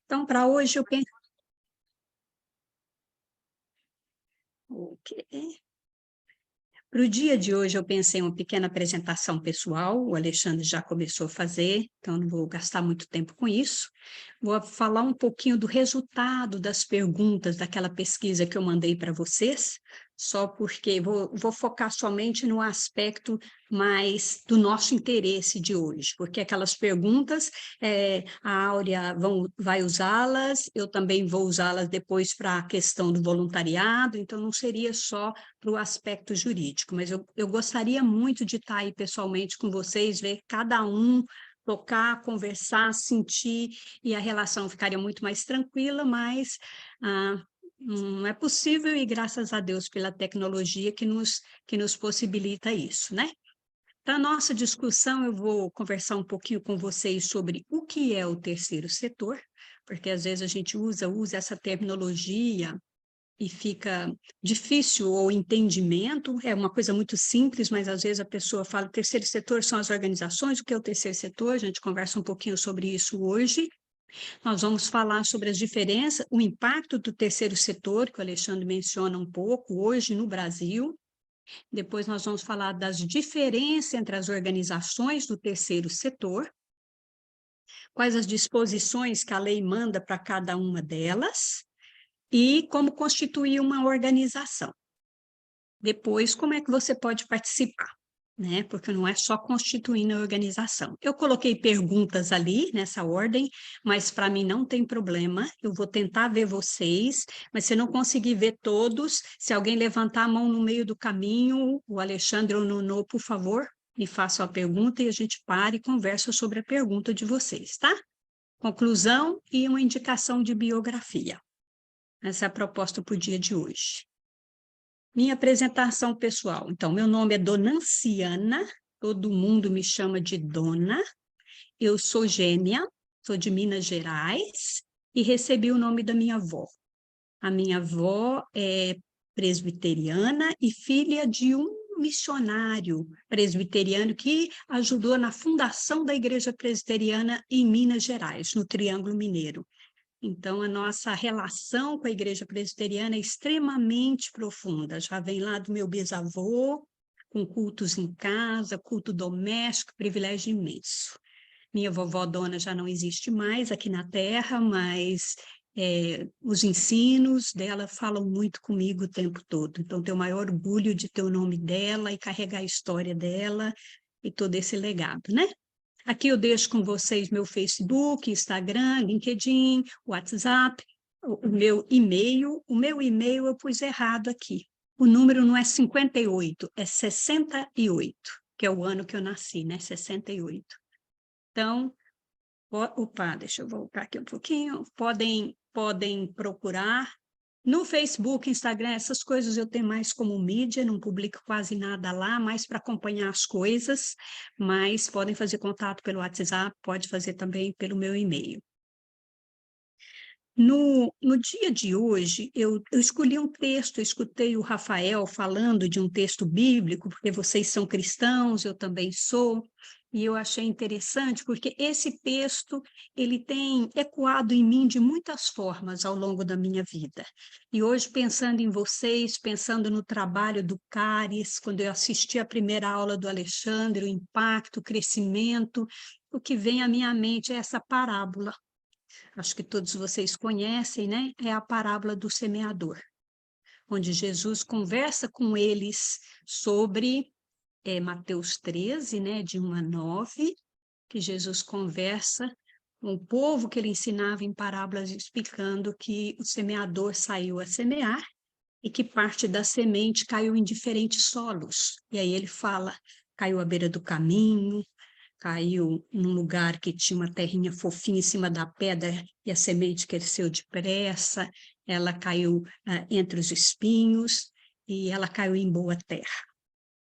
Então, para hoje eu penso. Ok. Para o dia de hoje, eu pensei em uma pequena apresentação pessoal, o Alexandre já começou a fazer, então não vou gastar muito tempo com isso. Vou falar um pouquinho do resultado das perguntas daquela pesquisa que eu mandei para vocês, só porque vou focar somente no aspecto mais do nosso interesse de hoje, porque aquelas perguntas, a Áurea vai usá-las, eu também vou usá-las depois para a questão do voluntariado, então não seria só para o aspecto jurídico, mas eu gostaria muito de estar aí pessoalmente com vocês, ver cada um tocar, conversar, sentir, e a relação ficaria muito mais tranquila, mas não é possível, e graças a Deus pela tecnologia que nos possibilita isso, né? Para a nossa discussão, eu vou conversar um pouquinho com vocês sobre o que é o terceiro setor, porque às vezes a gente usa essa terminologia e fica difícil o entendimento, é uma coisa muito simples, mas às vezes a pessoa fala, o terceiro setor são as organizações, o que é o terceiro setor? A gente conversa um pouquinho sobre isso hoje. Nós vamos falar sobre as diferenças, o impacto do terceiro setor, que o Alexandre menciona um pouco hoje no Brasil. Depois nós vamos falar das diferenças entre as organizações do terceiro setor, quais as disposições que a lei manda para cada uma delas, e como constituir uma organização. Depois, como é que você pode participar, né? Porque não é só constituindo a organização. Eu coloquei perguntas ali nessa ordem, mas para mim não tem problema. Eu vou tentar ver vocês, mas se eu não conseguir ver todos, se alguém levantar a mão no meio do caminho, o Alexandre ou o Nuno, por favor, me façam a pergunta e a gente para e conversa sobre a pergunta de vocês, tá? Conclusão e uma indicação de biografia. Essa é a proposta para o dia de hoje. Minha apresentação pessoal. Então, meu nome é Dona Anciana, todo mundo me chama de Dona. Eu sou gêmea, sou de Minas Gerais e recebi o nome da minha avó. A minha avó é presbiteriana e filha de um missionário presbiteriano que ajudou na fundação da Igreja Presbiteriana em Minas Gerais, no Triângulo Mineiro. Então, a nossa relação com a Igreja Presbiteriana é extremamente profunda. Já vem lá do meu bisavô, com cultos em casa, culto doméstico, privilégio imenso. Minha vovó Dona já não existe mais aqui na Terra, mas os ensinos dela falam muito comigo o tempo todo. Então, tenho o maior orgulho de ter o nome dela e carregar a história dela e todo esse legado, né? Aqui eu deixo com vocês meu Facebook, Instagram, LinkedIn, WhatsApp, o meu e-mail. O meu e-mail eu pus errado aqui. O número não é 58, é 68, que é o ano que eu nasci, né? 68. Então, opa, deixa eu voltar aqui um pouquinho. Podem procurar. No Facebook, Instagram, essas coisas eu tenho mais como mídia, não publico quase nada lá, mais para acompanhar as coisas, mas podem fazer contato pelo WhatsApp, pode fazer também pelo meu e-mail. No dia de hoje, eu escolhi um texto, eu escutei o Rafael falando de um texto bíblico, porque vocês são cristãos, eu também sou, e eu achei interessante, porque esse texto, ele tem ecoado em mim de muitas formas ao longo da minha vida. E hoje, pensando em vocês, pensando no trabalho do CARES, quando eu assisti a primeira aula do Alexandre, o impacto, o crescimento, o que vem à minha mente é essa parábola. Acho que todos vocês conhecem, né? É a parábola do semeador, onde Jesus conversa com eles sobre Mateus 13, né? De 1 a 9, que Jesus conversa com o povo que ele ensinava em parábolas, explicando que o semeador saiu a semear e que parte da semente caiu em diferentes solos. E aí ele fala, caiu à beira do caminho, caiu num lugar que tinha uma terrinha fofinha em cima da pedra e a semente cresceu depressa, ela caiu entre os espinhos e ela caiu em boa terra.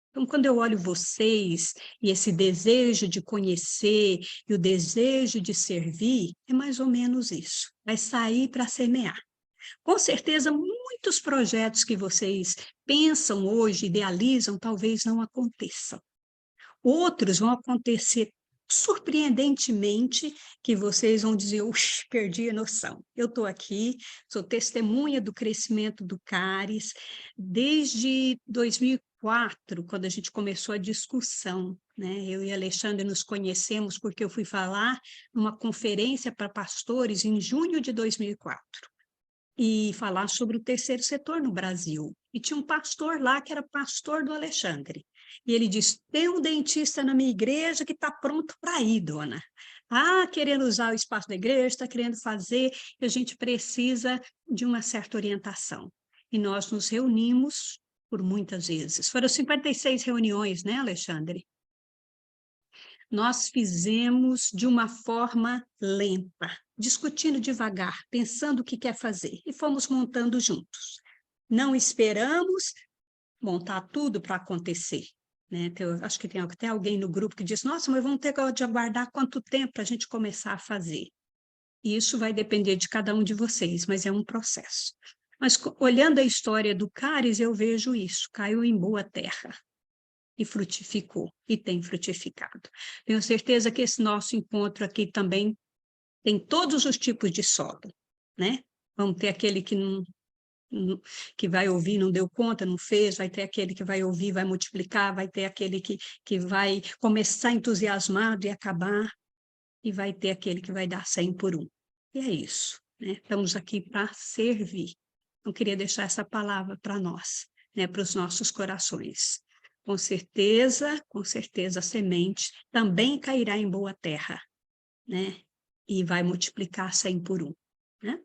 Então, quando eu olho vocês e esse desejo de conhecer e o desejo de servir, é mais ou menos isso. Vai sair para semear. Com certeza, muitos projetos que vocês pensam hoje, idealizam, talvez não aconteçam. Outros vão acontecer surpreendentemente, que vocês vão dizer, "Uxe, perdi a noção. Eu estou aqui, sou testemunha do crescimento do CARES desde 2004, quando a gente começou a discussão, né? Eu e Alexandre nos conhecemos porque eu fui falar numa conferência para pastores em junho de 2004 e falar sobre o terceiro setor no Brasil. E tinha um pastor lá que era pastor do Alexandre. E ele disse, tem um dentista na minha igreja que está pronto para ir, dona. Ah, querendo usar o espaço da igreja, está querendo fazer, e a gente precisa de uma certa orientação. E nós nos reunimos por muitas vezes. Foram 56 reuniões, né, Alexandre? Nós fizemos de uma forma lenta, discutindo devagar, pensando o que quer fazer, e fomos montando juntos. Não esperamos montar tudo para acontecer. Né? Então, acho que tem até alguém no grupo que diz, nossa, mas vamos ter que aguardar quanto tempo para a gente começar a fazer? E isso vai depender de cada um de vocês, mas é um processo. Mas olhando a história do CARES, eu vejo isso, caiu em boa terra e frutificou, e tem frutificado. Tenho certeza que esse nosso encontro aqui também tem todos os tipos de solo, né? Vamos ter aquele que que vai ouvir, não deu conta, não fez, vai ter aquele que vai ouvir, vai multiplicar, vai ter aquele que vai começar entusiasmado e acabar, e vai ter aquele que vai dar 100 por um. E é isso, né? Estamos aqui para servir. Não queria deixar essa palavra para nós, né? Para os nossos corações. Com certeza a semente também cairá em boa terra, né? E vai multiplicar 100 por um, né?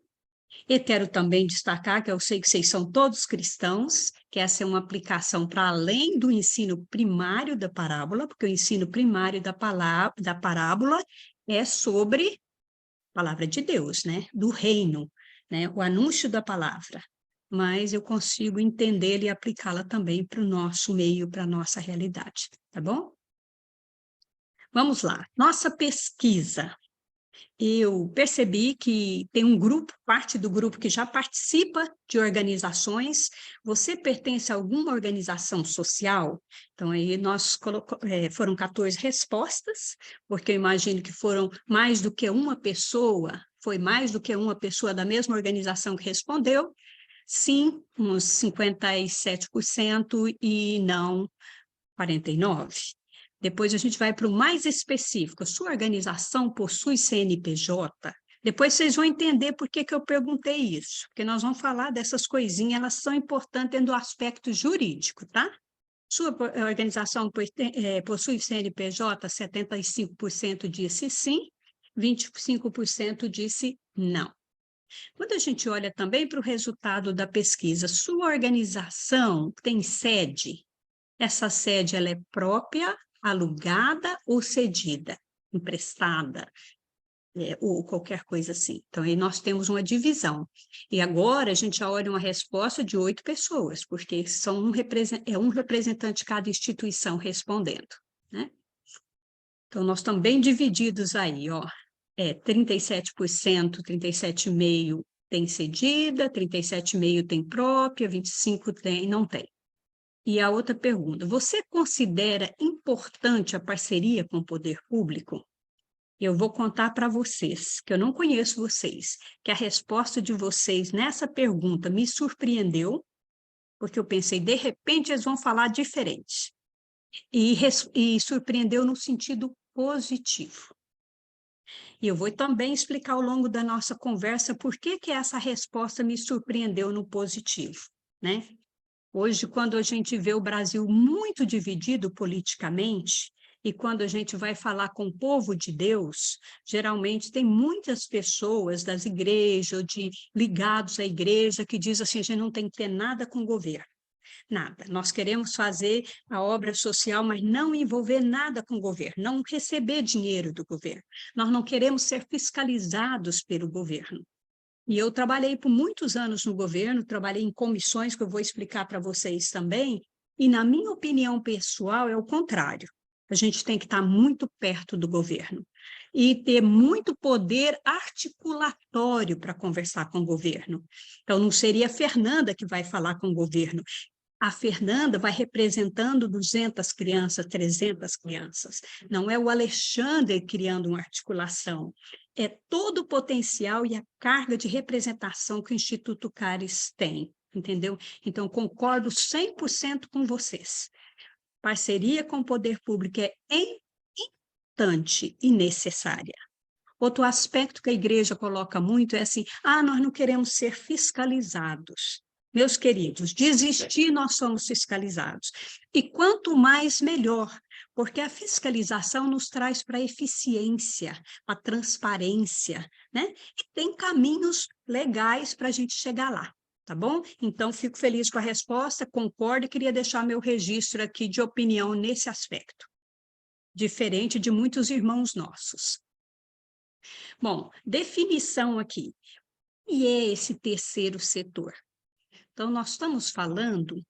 E quero também destacar que eu sei que vocês são todos cristãos, que essa é uma aplicação para além do ensino primário da parábola, porque o ensino primário da parábola é sobre a palavra de Deus, né? Do reino, né? O anúncio da palavra. Mas eu consigo entendê-la e aplicá-la também para o nosso meio, para a nossa realidade, tá bom? Vamos lá. Nossa pesquisa. Eu percebi que tem um grupo, parte do grupo que já participa de organizações. Você pertence a alguma organização social? Então, aí foram 14 respostas, porque eu imagino que foram mais do que uma pessoa, foi mais do que uma pessoa da mesma organização que respondeu. Sim, uns 57% e não 49%. Depois a gente vai para o mais específico. A sua organização possui CNPJ? Depois vocês vão entender por que eu perguntei isso, porque nós vamos falar dessas coisinhas, elas são importantes dentro do aspecto jurídico, tá? Sua organização possui CNPJ? 75% disse sim, 25% disse não. Quando a gente olha também para o resultado da pesquisa, sua organização tem sede? Essa sede ela é própria, alugada ou cedida, emprestada, ou qualquer coisa assim. Então, aí nós temos uma divisão. E agora a gente já olha uma resposta de 8 pessoas, porque é um representante de cada instituição respondendo, né? Então, nós estamos bem divididos aí, ó. 37%, 37,5% tem cedida, 37,5% tem própria, 25% não tem. E a outra pergunta, você considera importante a parceria com o poder público? Eu vou contar para vocês, que eu não conheço vocês, que a resposta de vocês nessa pergunta me surpreendeu, porque eu pensei, de repente eles vão falar diferente. E surpreendeu no sentido positivo. E eu vou também explicar ao longo da nossa conversa por que essa resposta me surpreendeu no positivo, né? Hoje, quando a gente vê o Brasil muito dividido politicamente, e quando a gente vai falar com o povo de Deus, geralmente tem muitas pessoas das igrejas, ligados à igreja, que dizem assim, a gente não tem que ter nada com o governo. Nada. Nós queremos fazer a obra social, mas não envolver nada com o governo, não receber dinheiro do governo. Nós não queremos ser fiscalizados pelo governo. E eu trabalhei por muitos anos no governo, trabalhei em comissões, que eu vou explicar para vocês também, e na minha opinião pessoal é o contrário. A gente tem que estar muito perto do governo e ter muito poder articulatório para conversar com o governo. Então, não seria a Fernanda que vai falar com o governo, A Fernanda vai representando 200 crianças, 300 crianças. Não é o Alexandre criando uma articulação. É todo o potencial e a carga de representação que o Instituto Cares tem, entendeu? Então, concordo 100% com vocês. Parceria com o poder público é importante e necessária. Outro aspecto que a igreja coloca muito é assim, nós não queremos ser fiscalizados. Meus queridos, desistir nós somos fiscalizados. E quanto mais, melhor, porque a fiscalização nos traz para a eficiência, a transparência, né? E tem caminhos legais para a gente chegar lá, tá bom? Então, fico feliz com a resposta, concordo e queria deixar meu registro aqui de opinião nesse aspecto, diferente de muitos irmãos nossos. Bom, definição aqui. E é esse terceiro setor? Então, nós estamos falando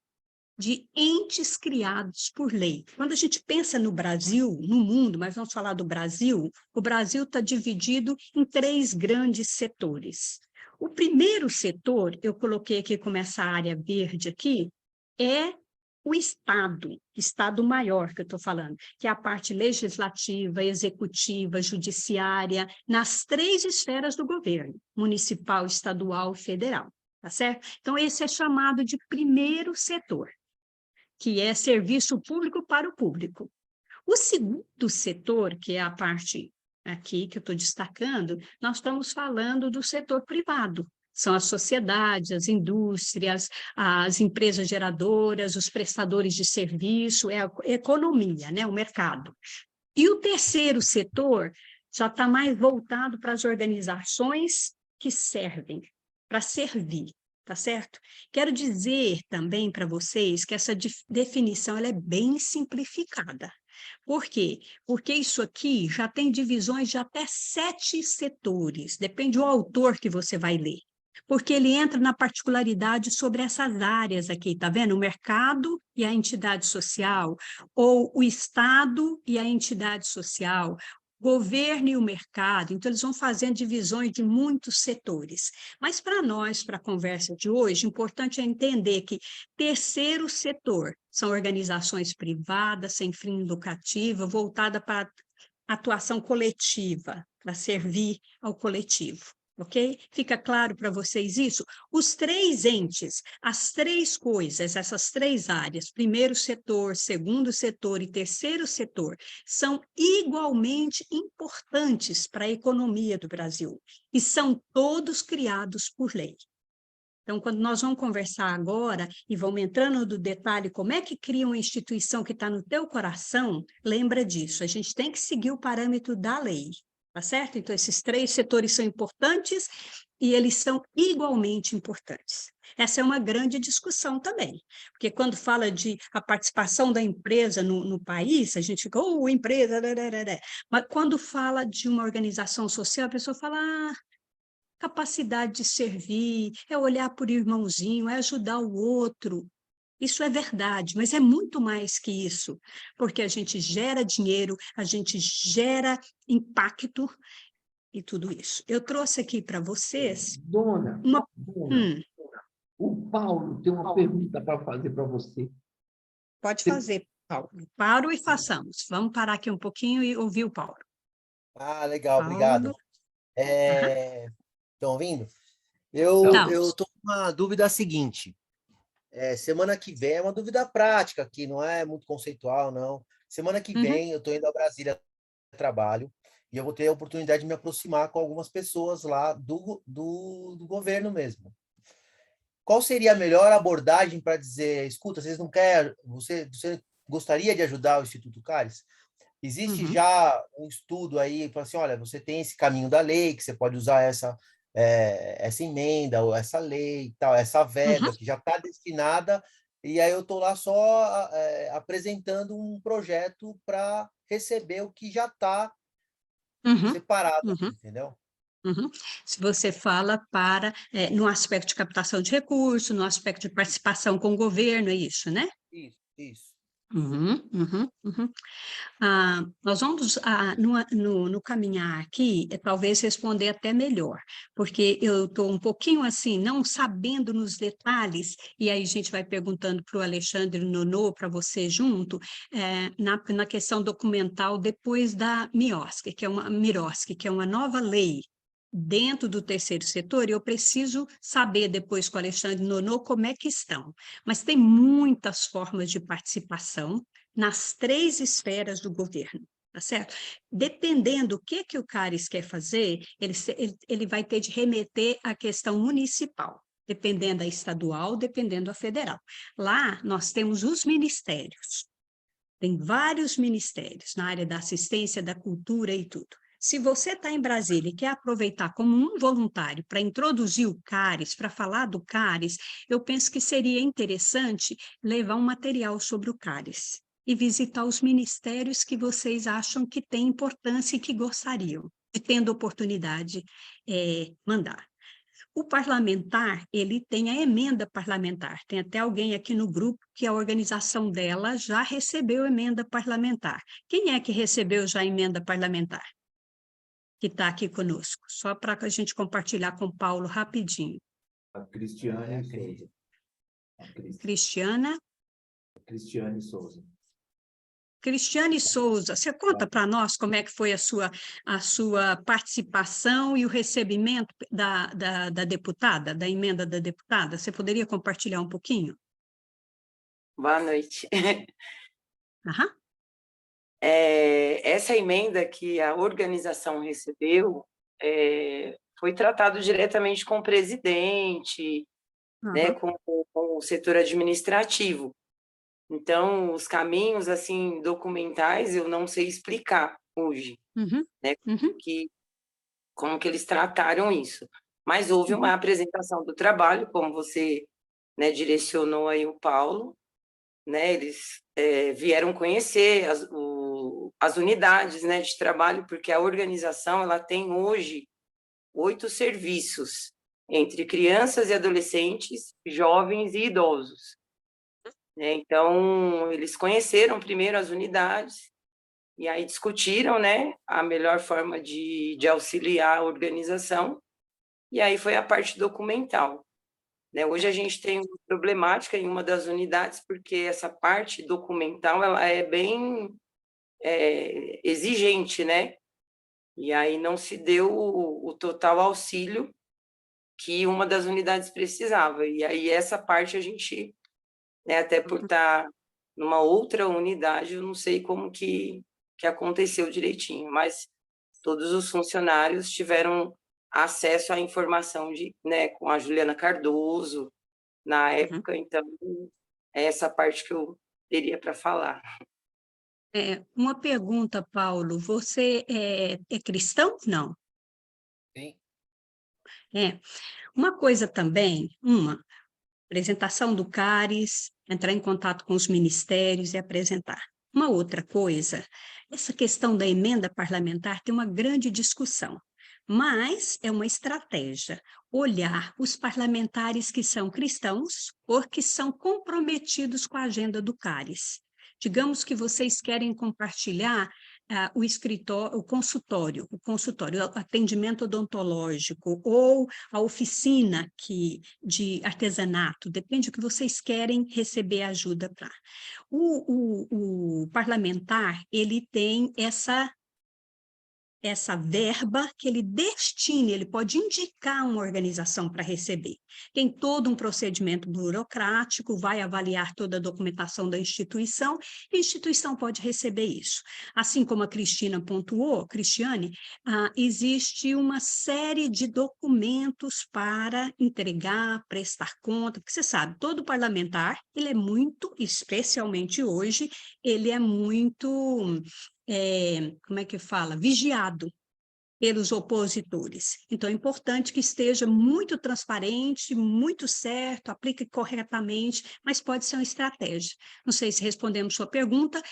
de entes criados por lei. Quando a gente pensa no Brasil, no mundo, mas vamos falar do Brasil, o Brasil está dividido em 3 grandes setores. O primeiro setor, eu coloquei aqui como essa área verde aqui, é o Estado maior que eu estou falando, que é a parte legislativa, executiva, judiciária, nas 3 esferas do governo, municipal, estadual e federal, tá certo? Então, esse é chamado de primeiro setor, que é serviço público para o público. O segundo setor, que é a parte aqui que eu estou destacando, nós estamos falando do setor privado. São as sociedades, as indústrias, as empresas geradoras, os prestadores de serviço, é a economia, né, o mercado. E o terceiro setor já está mais voltado para as organizações que servem, para servir, tá certo? Quero dizer também para vocês que essa definição ela é bem simplificada. Por quê? Porque isso aqui já tem divisões de até 7 setores, depende do autor que você vai ler. Porque ele entra na particularidade sobre essas áreas aqui, tá vendo? O mercado e a entidade social, ou o Estado e a entidade social, governo e o mercado, então eles vão fazendo divisões de muitos setores. Mas para nós, para a conversa de hoje, importante é entender que terceiro setor são organizações privadas, sem fim lucrativo, voltada para atuação coletiva, para servir ao coletivo. Ok? Fica claro para vocês isso? Os 3 entes, as 3 coisas, essas 3 áreas, primeiro setor, segundo setor e terceiro setor, são igualmente importantes para a economia do Brasil e são todos criados por lei. Então, quando nós vamos conversar agora e vamos entrando no detalhe como é que cria uma instituição que está no teu coração, lembra disso, a gente tem que seguir o parâmetro da lei. Tá certo? Então, esses 3 setores são importantes e eles são igualmente importantes. Essa é uma grande discussão também, porque quando fala de a participação da empresa no país, a gente fica, empresa, mas quando fala de uma organização social, a pessoa fala, capacidade de servir, é olhar por irmãozinho, é ajudar o outro. Isso é verdade, mas é muito mais que isso, porque a gente gera dinheiro, a gente gera impacto e tudo isso. Eu trouxe aqui para vocês Dona, uma... o Paulo tem uma pergunta para fazer para você. Pode fazer, Paulo. Paro e façamos. Vamos parar aqui um pouquinho e ouvir o Paulo. Legal, Paulo. obrigado. Estão ouvindo? Eu estou com uma dúvida seguinte. Semana que vem é uma dúvida prática aqui, não é muito conceitual, não. Semana que vem eu estou indo a Brasília a trabalho e eu vou ter a oportunidade de me aproximar com algumas pessoas lá do governo mesmo. Qual seria a melhor abordagem para dizer, escuta, vocês não querem, você gostaria de ajudar o Instituto Cares? Existe já um estudo aí, para assim, olha, você tem esse caminho da lei, que você pode usar essa emenda, ou essa lei, e tal, essa verba, que já está destinada, e aí eu estou lá só apresentando um projeto para receber o que já está separado, entendeu? Se você fala para, no aspecto de captação de recursos, no aspecto de participação com o governo, é isso, né? Isso. Uhum, uhum, uhum. Nós vamos, no caminhar aqui, talvez responder até melhor, porque eu estou um pouquinho assim, não sabendo nos detalhes, e aí a gente vai perguntando para o Alexandre Nonô, para você junto, na questão documental, depois da MIROSC, que é uma nova lei dentro do terceiro setor, e eu preciso saber depois com o Alexandre Nonô como é que estão. Mas tem muitas formas de participação nas 3 esferas do governo, tá certo? Dependendo do que o CARES quer fazer, ele vai ter de remeter à questão municipal, dependendo da estadual, dependendo da federal. Lá, nós temos os ministérios, tem vários ministérios na área da assistência, da cultura e tudo. Se você está em Brasília e quer aproveitar como um voluntário para introduzir o CARES, para falar do CARES, eu penso que seria interessante levar um material sobre o CARES e visitar os ministérios que vocês acham que têm importância e que gostariam, e tendo oportunidade, mandar. O parlamentar, ele tem a emenda parlamentar. Tem até alguém aqui no grupo que a organização dela já recebeu emenda parlamentar. Quem é que recebeu já a emenda parlamentar? Que está aqui conosco. Só para a gente compartilhar com o Paulo rapidinho. A Cristiane Souza. Cristiana. Cristiane Souza. Cristiane Souza, você conta para nós como é que foi a sua participação e o recebimento da deputada, da emenda da deputada? Você poderia compartilhar um pouquinho? Boa noite. Aham. Essa emenda que a organização recebeu foi tratado diretamente com o presidente, né, com o setor administrativo. Então, os caminhos assim documentais eu não sei explicar hoje, né, como que eles trataram isso. Mas houve uma apresentação do trabalho, como você, né, direcionou aí o Paulo, né, eles vieram conhecer as unidades, né, de trabalho, porque a organização ela tem hoje 8 serviços entre crianças e adolescentes, jovens e idosos. Então, eles conheceram primeiro as unidades e aí discutiram, né, a melhor forma de auxiliar a organização, e aí foi a parte documental. Hoje a gente tem uma problemática em uma das unidades, porque essa parte documental ela é bem exigente, né? E aí não se deu o total auxílio que uma das unidades precisava. E aí essa parte a gente, né, até por estar numa outra unidade, eu não sei como que aconteceu direitinho, mas todos os funcionários tiveram acesso à informação né, com a Juliana Cardoso, na época, então, é essa parte que eu teria para falar. Uma pergunta, Paulo, você é cristão? Não. Sim. Uma coisa também, apresentação do CARES, entrar em contato com os ministérios e apresentar. Uma outra coisa, essa questão da emenda parlamentar tem uma grande discussão, mas é uma estratégia olhar os parlamentares que são cristãos ou que são comprometidos com a agenda do CARES. Digamos que vocês querem compartilhar o consultório, o atendimento odontológico ou a oficina de artesanato, depende do que vocês querem receber ajuda para. O parlamentar, ele tem essa verba que ele destina, ele pode indicar uma organização para receber. Tem todo um procedimento burocrático, vai avaliar toda a documentação da instituição, e a instituição pode receber isso. Assim como a Cristina pontuou, Cristiane, existe uma série de documentos para entregar, prestar conta, porque você sabe, todo parlamentar, ele é muito, especialmente hoje, ele é muito... como é que fala? Vigiado pelos opositores. Então, é importante que esteja muito transparente, muito certo, aplique corretamente, mas pode ser uma estratégia. Não sei se respondemos sua pergunta,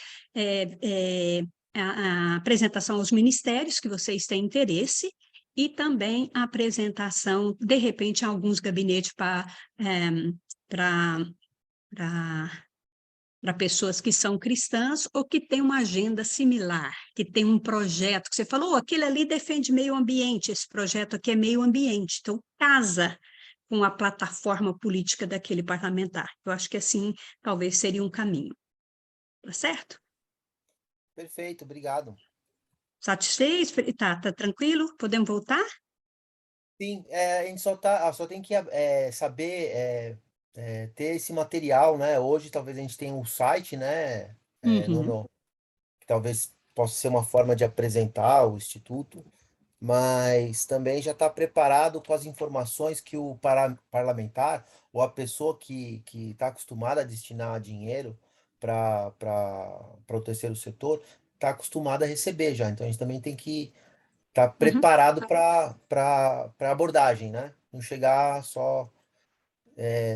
a apresentação aos ministérios que vocês têm interesse, e também a apresentação, de repente, em alguns gabinetes para para pessoas que são cristãs ou que têm uma agenda similar, que tem um projeto, que você falou, aquele ali defende meio ambiente, esse projeto aqui é meio ambiente, então casa com a plataforma política daquele parlamentar. Eu acho que assim, talvez seria um caminho. Tá certo? Perfeito, obrigado. Satisfeito? Tá tranquilo? Podemos voltar? Sim, a gente só tem que saber ter esse material, né? Hoje talvez a gente tenha um site, né? Uhum, Que talvez possa ser uma forma de apresentar o Instituto, mas também já está preparado com as informações que o parlamentar ou a pessoa que está acostumada a destinar dinheiro para o terceiro setor está acostumada a receber já. Então a gente também tem que estar uhum, preparado para abordagem, né? Não chegar só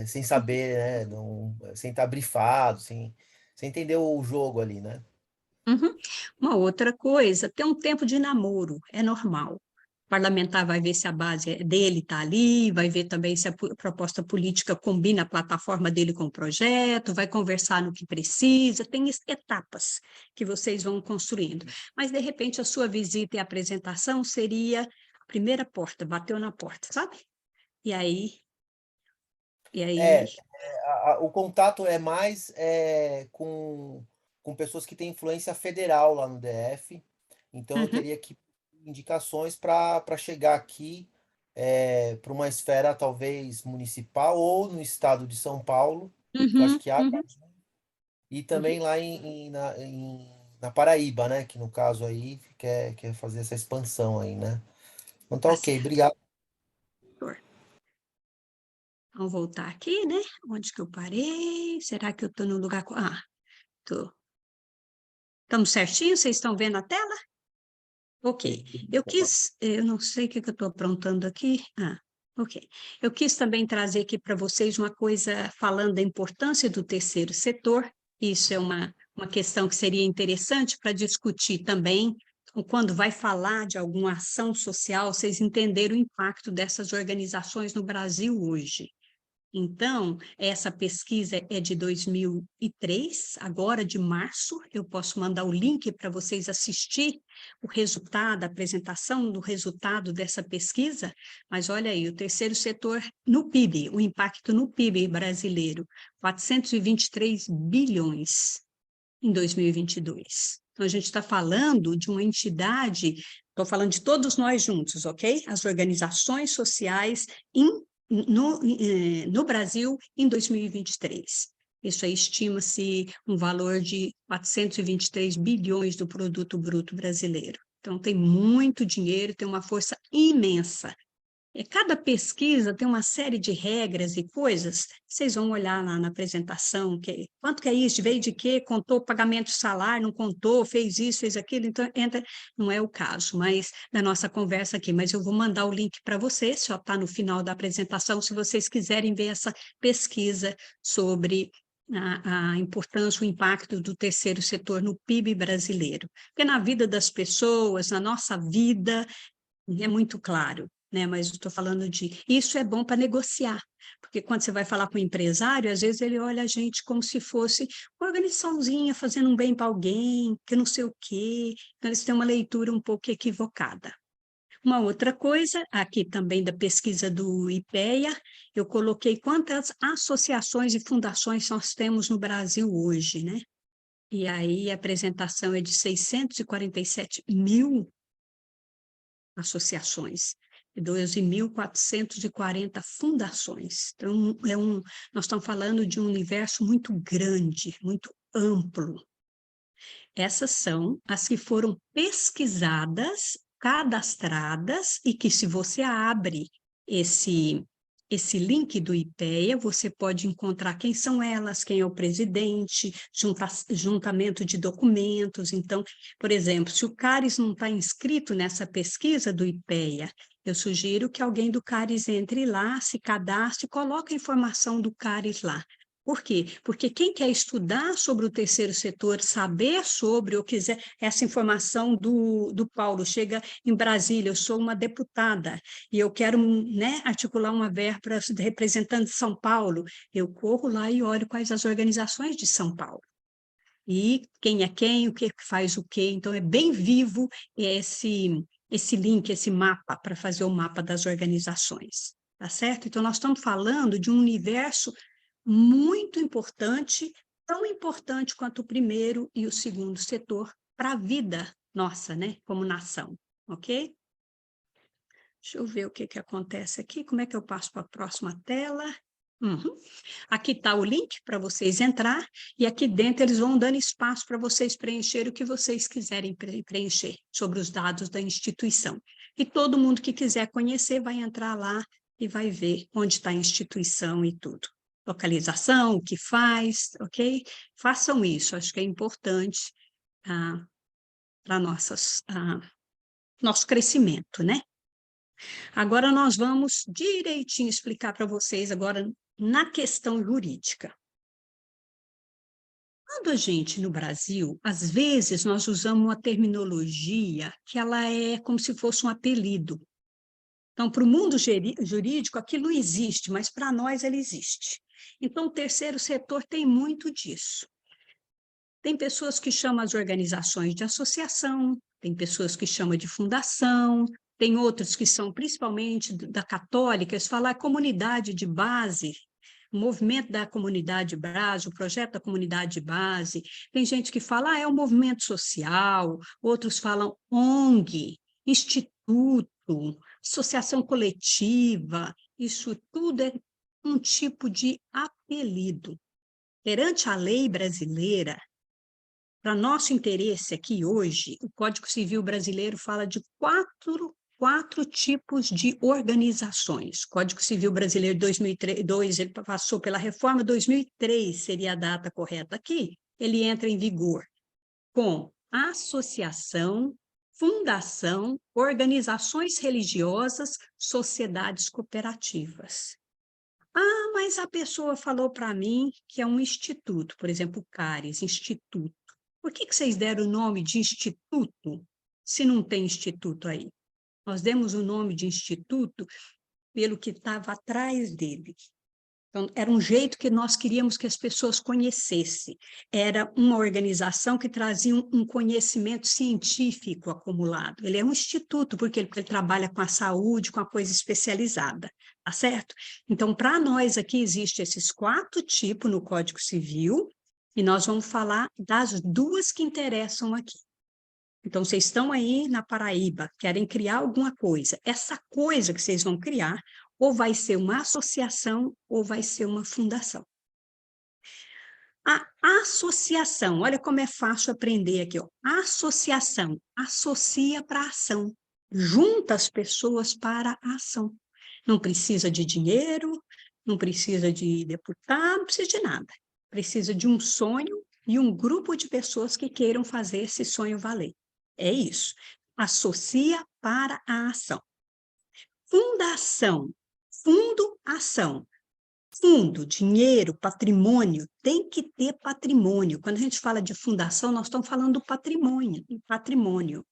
sem saber, né? Não, sem estar brifado, sem entender o jogo ali, né? uhum. Uma outra coisa, tem um tempo de namoro, é normal. O parlamentar vai ver se a base dele está ali, vai ver também se a proposta política combina a plataforma dele com o projeto, vai conversar no que precisa, tem etapas que vocês vão construindo. Mas, de repente, a sua visita e apresentação seria a primeira porta, bateu na porta, sabe? E aí, e aí, É, o contato é mais com pessoas que têm influência federal lá no DF, então eu uhum, teria que indicações para chegar aqui para uma esfera talvez municipal ou no estado de São Paulo, que eu acho uhum, que há, uhum, e uhum, também lá na Paraíba, né? Que no caso aí quer fazer essa expansão aí, né? Então tá tá ok, certo. obrigado. Vamos voltar aqui, né? Onde que eu parei? Será que eu estou no lugar... tô. Estamos certinho? Vocês estão vendo a tela? Ok. Eu não sei o que que eu estou aprontando aqui. Ok. Eu quis também trazer aqui para vocês uma coisa falando da importância do terceiro setor. Isso é uma questão que seria interessante para discutir também, quando vai falar de alguma ação social, vocês entenderem o impacto dessas organizações no Brasil hoje. Então, essa pesquisa é de 2003, agora de março. Eu posso mandar o link para vocês assistir o resultado, a apresentação do resultado dessa pesquisa. Mas olha aí, o terceiro setor no PIB, o impacto no PIB brasileiro, 423 bilhões em 2022. Então, a gente está falando de uma entidade, estou falando de todos nós juntos, ok? As organizações sociais no Brasil em 2023. Isso aí estima-se um valor de 423 bilhões do produto bruto brasileiro. Então, tem muito dinheiro, tem uma força imensa. Cada pesquisa tem uma série de regras e coisas, vocês vão olhar lá na apresentação, quanto que é isso, veio de quê, contou pagamento de salário, não contou, fez isso, fez aquilo, então entra, não é o caso, mas da nossa conversa aqui, mas eu vou mandar o link para vocês, só está no final da apresentação, se vocês quiserem ver essa pesquisa sobre a importância, o impacto do terceiro setor no PIB brasileiro. Porque na vida das pessoas, na nossa vida, é muito claro, né? Mas eu estou falando de isso é bom para negociar, porque quando você vai falar com o empresário, às vezes ele olha a gente como se fosse uma organizaçãozinha fazendo um bem para alguém, que não sei o quê. Então, eles têm uma leitura um pouco equivocada. Uma outra coisa, aqui também da pesquisa do IPEA, eu coloquei quantas associações e fundações nós temos no Brasil hoje, né? E aí a apresentação é de 647 mil associações, 12.440 fundações. Então, nós estamos falando de um universo muito grande, muito amplo. Essas são as que foram pesquisadas, cadastradas, e que se você abre esse link do IPEA, você pode encontrar quem são elas, quem é o presidente, juntamento de documentos. Então, por exemplo, se o CARES não está inscrito nessa pesquisa do IPEA, eu sugiro que alguém do CARES entre lá, se cadastre, coloque a informação do CARES lá. Por quê? Porque quem quer estudar sobre o terceiro setor, saber sobre, ou quiser essa informação do Paulo, chega em Brasília, eu sou uma deputada, e eu quero, né, articular uma verba representando São Paulo, eu corro lá e olho quais as organizações de São Paulo. e quem é quem, o que faz o quê. Então, é bem vivo esse link, esse mapa, para fazer o mapa das organizações, tá certo? Então, nós estamos falando de um universo muito importante, tão importante quanto o primeiro e o segundo setor para a vida nossa, né, como nação, ok? Deixa eu ver o que acontece aqui, como é que eu passo para a próxima tela? Uhum. Aqui está o link para vocês entrar, e aqui dentro eles vão dando espaço para vocês preencher o que vocês quiserem preencher sobre os dados da instituição. E todo mundo que quiser conhecer vai entrar lá e vai ver onde está a instituição e tudo. Localização, o que faz, ok? Façam isso, acho que é importante para nosso crescimento, né? Agora nós vamos direitinho explicar para vocês agora na questão jurídica. Quando a gente, no Brasil, às vezes nós usamos uma terminologia que ela é como se fosse um apelido. Então, para o mundo jurídico, aquilo não existe, mas para nós ele existe. Então, o terceiro setor tem muito disso. Tem pessoas que chamam as organizações de associação, tem pessoas que chamam de fundação, tem outros que são principalmente da católica, eles falam a comunidade de base, o movimento da comunidade de base, o projeto da comunidade de base. Tem gente que fala, é um movimento social, outros falam ONG, instituto, associação coletiva, isso tudo é um tipo de apelido. Perante a lei brasileira, para nosso interesse aqui hoje, o Código Civil brasileiro fala de quatro tipos de organizações. O Código Civil brasileiro de 2002, ele passou pela reforma, 2003 seria a data correta aqui, ele entra em vigor com associação, fundação, organizações religiosas, sociedades cooperativas. Ah, mas a pessoa falou para mim que é um instituto, por exemplo, o CARES, instituto. Por que vocês deram o nome de instituto se não tem instituto aí? Nós demos o nome de instituto pelo que estava atrás dele. Então, era um jeito que nós queríamos que as pessoas conhecessem. Era uma organização que trazia um conhecimento científico acumulado. Ele é um instituto, porque ele trabalha com a saúde, com a coisa especializada, tá certo? Então, para nós aqui, existem esses 4 tipos no Código Civil, e nós vamos falar das 2 que interessam aqui. Então, vocês estão aí na Paraíba, querem criar alguma coisa. Essa coisa que vocês vão criar, ou vai ser uma associação, ou vai ser uma fundação. A associação, olha como é fácil aprender aqui, ó. Associação, associa para a ação, junta as pessoas para a ação. Não precisa de dinheiro, não precisa de deputado, não precisa de nada. Precisa de um sonho e um grupo de pessoas que queiram fazer esse sonho valer. É isso. Associa para a ação. Fundação, fundo, ação. Fundo, dinheiro, patrimônio, tem que ter patrimônio. Quando a gente fala de fundação, nós estamos falando do patrimônio.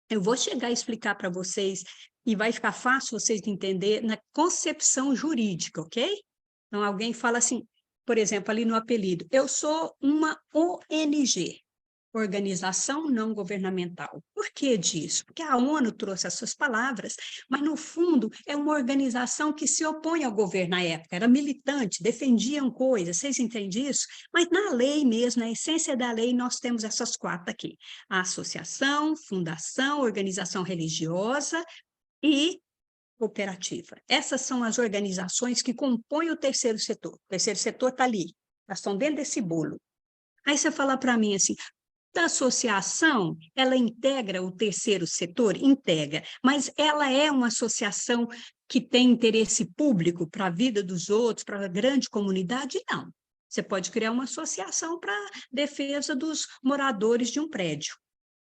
Eu vou chegar a explicar para vocês, e vai ficar fácil vocês entender na concepção jurídica, ok? Então, alguém fala assim, por exemplo, ali no apelido, eu sou uma ONG, organização não governamental. Por que disso? Porque a ONU trouxe essas palavras, mas, no fundo, é uma organização que se opõe ao governo na época, era militante, defendiam coisas, vocês entendem isso? Mas na lei mesmo, na essência da lei, nós temos essas 4 aqui. A associação, fundação, organização religiosa e cooperativa. Essas são as organizações que compõem o terceiro setor. O terceiro setor está ali, elas estão dentro desse bolo. Aí você fala para mim assim, a associação, ela integra o terceiro setor? Integra, mas ela é uma associação que tem interesse público para a vida dos outros, para a grande comunidade? Não. Você pode criar uma associação para defesa dos moradores de um prédio,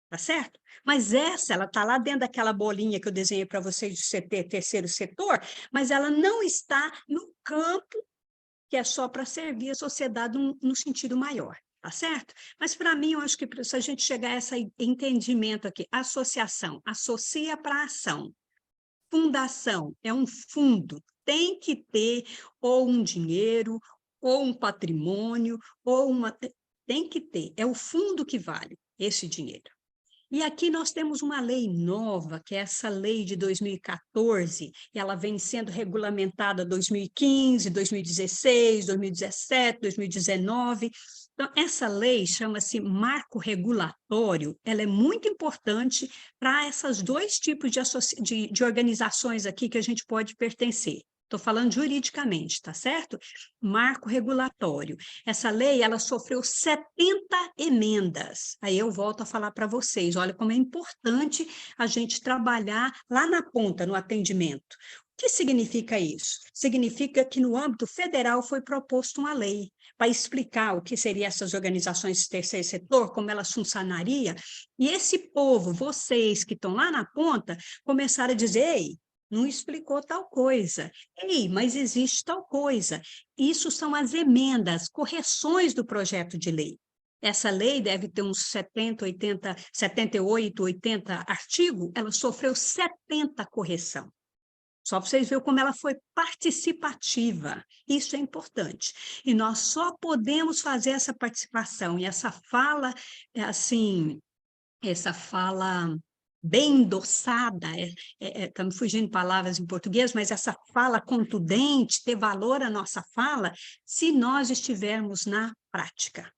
tá certo? Mas ela está lá dentro daquela bolinha que eu desenhei para vocês de CT, terceiro setor, mas ela não está no campo que é só para servir a sociedade no sentido maior. Tá certo? Mas, para mim, eu acho que se a gente chegar a esse entendimento aqui, associação, associa para ação. Fundação é um fundo, tem que ter ou um dinheiro, ou um patrimônio, ou tem que ter, é o fundo que vale esse dinheiro. E aqui nós temos uma lei nova, que é essa lei de 2014, e ela vem sendo regulamentada 2015, 2016, 2017, 2019. Então, essa lei chama-se marco regulatório, ela é muito importante para esses dois tipos de organizações aqui que a gente pode pertencer. Estou falando juridicamente, tá certo? Marco regulatório. Essa lei, ela sofreu 70 emendas. Aí eu volto a falar para vocês, olha como é importante a gente trabalhar lá na ponta, no atendimento. O que significa isso? Significa que no âmbito federal foi proposto uma lei para explicar o que seriam essas organizações de terceiro setor, como elas funcionariam, e esse povo, vocês que estão lá na ponta, começaram a dizer, ei, não explicou tal coisa. Ei, mas existe tal coisa. Isso são as emendas, correções do projeto de lei. Essa lei deve ter uns 70, 80, 78, 80 artigos, ela sofreu 70 correção. Só para vocês verem como ela foi participativa. Isso é importante. E nós só podemos fazer essa participação e essa fala, assim, essa fala bem endossada, estamos fugindo de palavras em português, mas essa fala contundente, ter valor a nossa fala, se nós estivermos na prática.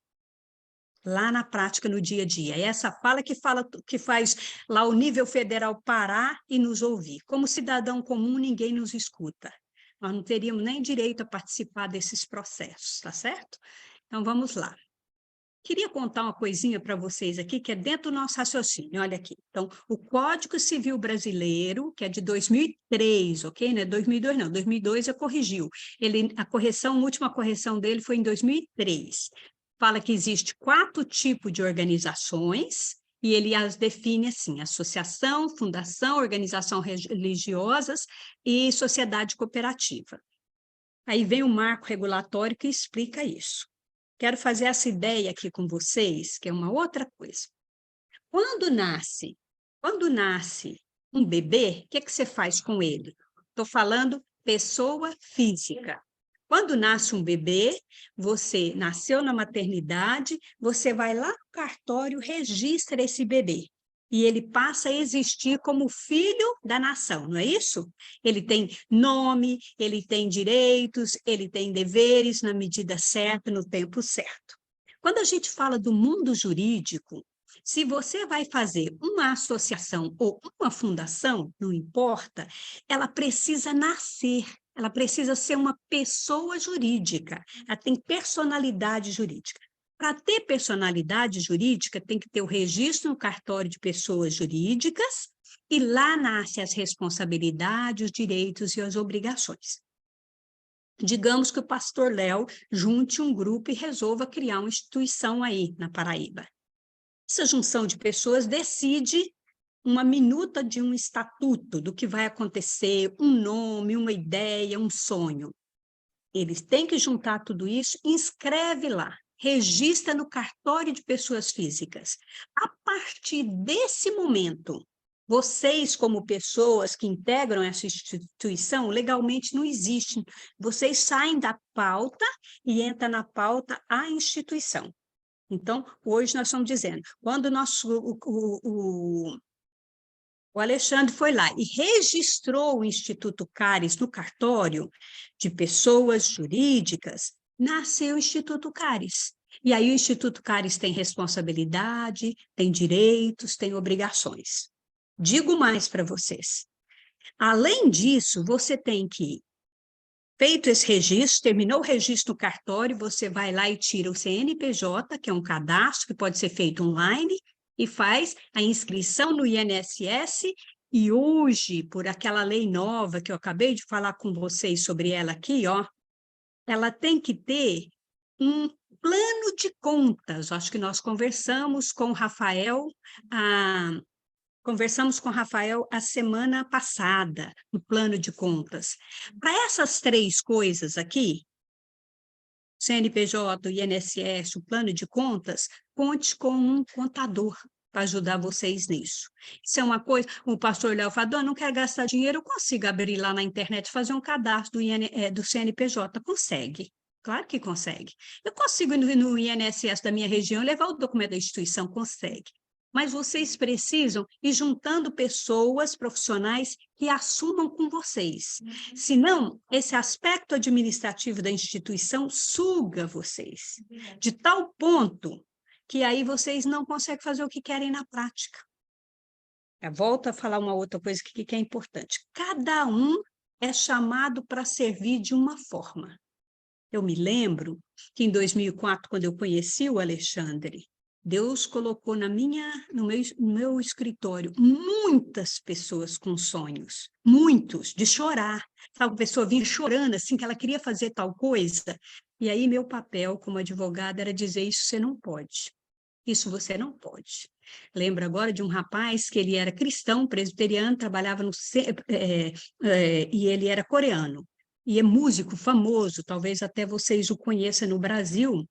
Lá na prática, no dia a dia. É essa fala que faz lá o nível federal parar e nos ouvir. Como cidadão comum, ninguém nos escuta. Nós não teríamos nem direito a participar desses processos, tá certo? Então, vamos lá. Queria contar uma coisinha para vocês aqui, que é dentro do nosso raciocínio, olha aqui. Então, o Código Civil Brasileiro, que é de 2003, ok? Não é 2002, não, 2002 já corrigiu. A última correção dele foi em 2003. Fala que existe 4 tipos de organizações, e ele as define assim, associação, fundação, organização religiosas e sociedade cooperativa. Aí vem o marco regulatório que explica isso. Quero fazer essa ideia aqui com vocês, que é uma outra coisa. Quando nasce um bebê, o que você faz com ele? Estou falando pessoa física. Quando nasce um bebê, você nasceu na maternidade, você vai lá no cartório, registra esse bebê. E ele passa a existir como filho da nação, não é isso? Ele tem nome, ele tem direitos, ele tem deveres na medida certa, no tempo certo. Quando a gente fala do mundo jurídico, se você vai fazer uma associação ou uma fundação, não importa, ela precisa nascer, ela precisa ser uma pessoa jurídica, ela tem personalidade jurídica. Para ter personalidade jurídica, tem que ter o registro no cartório de pessoas jurídicas, e lá nascem as responsabilidades, os direitos e as obrigações. Digamos que o pastor Léo junte um grupo e resolva criar uma instituição aí na Paraíba. Essa junção de pessoas decide uma minuta de um estatuto do que vai acontecer, um nome, uma ideia, um sonho. Eles têm que juntar tudo isso, inscreve lá, registra no cartório de pessoas físicas. A partir desse momento, vocês, como pessoas que integram essa instituição, legalmente não existem. Vocês saem da pauta e entra na pauta a instituição. Então, hoje nós estamos dizendo, quando o Alexandre foi lá e registrou o Instituto Caris no cartório de pessoas jurídicas, nasceu o Instituto Caris. E aí o Instituto Caris tem responsabilidade, tem direitos, tem obrigações. Digo mais para vocês. Além disso, você tem que, feito esse registro, terminou o registro no cartório, você vai lá e tira o CNPJ, que é um cadastro que pode ser feito online, e faz a inscrição no INSS, e hoje, por aquela lei nova que eu acabei de falar com vocês sobre ela aqui, ó, ela tem que ter um plano de contas. Acho que nós conversamos com o Rafael a semana passada, no plano de contas. Para essas 3 coisas aqui, CNPJ, o INSS, o plano de contas, conte com um contador para ajudar vocês nisso. Isso é uma coisa, o pastor Léo falou, não quer gastar dinheiro, eu consigo abrir lá na internet, fazer um cadastro do CNPJ, consegue. Claro que consegue. Eu consigo ir no INSS da minha região levar o documento da instituição, consegue. Mas vocês precisam ir juntando pessoas profissionais que assumam com vocês. Senão, esse aspecto administrativo da instituição suga vocês, de tal ponto que aí vocês não conseguem fazer o que querem na prática. Eu volto a falar uma outra coisa que é importante. Cada um é chamado para servir de uma forma. Eu me lembro que em 2004, quando eu conheci o Alexandre, Deus colocou no meu escritório muitas pessoas com sonhos, muitos, de chorar. Sabe, a pessoa vinha chorando, assim, que ela queria fazer tal coisa. E aí, meu papel como advogada era dizer: isso você não pode, isso você não pode. Lembro agora de um rapaz que ele era cristão, presbiteriano, trabalhava e ele era coreano. E é músico famoso, talvez até vocês o conheçam no Brasil,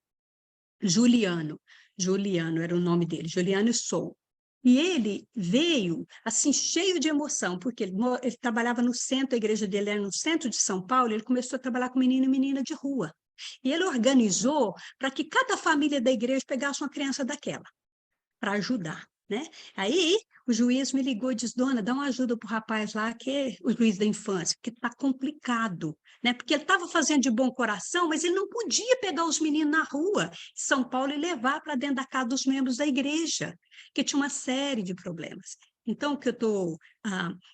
Juliano. Juliano era o nome dele, Juliano Sou. E ele veio, assim, cheio de emoção, porque ele trabalhava no centro, a igreja dele era no centro de São Paulo, ele começou a trabalhar com menino e menina de rua. E ele organizou para que cada família da igreja pegasse uma criança daquela, para ajudar, né? Aí o juiz me ligou e disse: dona, dá uma ajuda para o rapaz lá, que é o juiz da infância, porque está complicado, né? Porque ele estava fazendo de bom coração, mas ele não podia pegar os meninos na rua, São Paulo, e levar para dentro da casa dos membros da igreja, que tinha uma série de problemas. Então, o que eu estou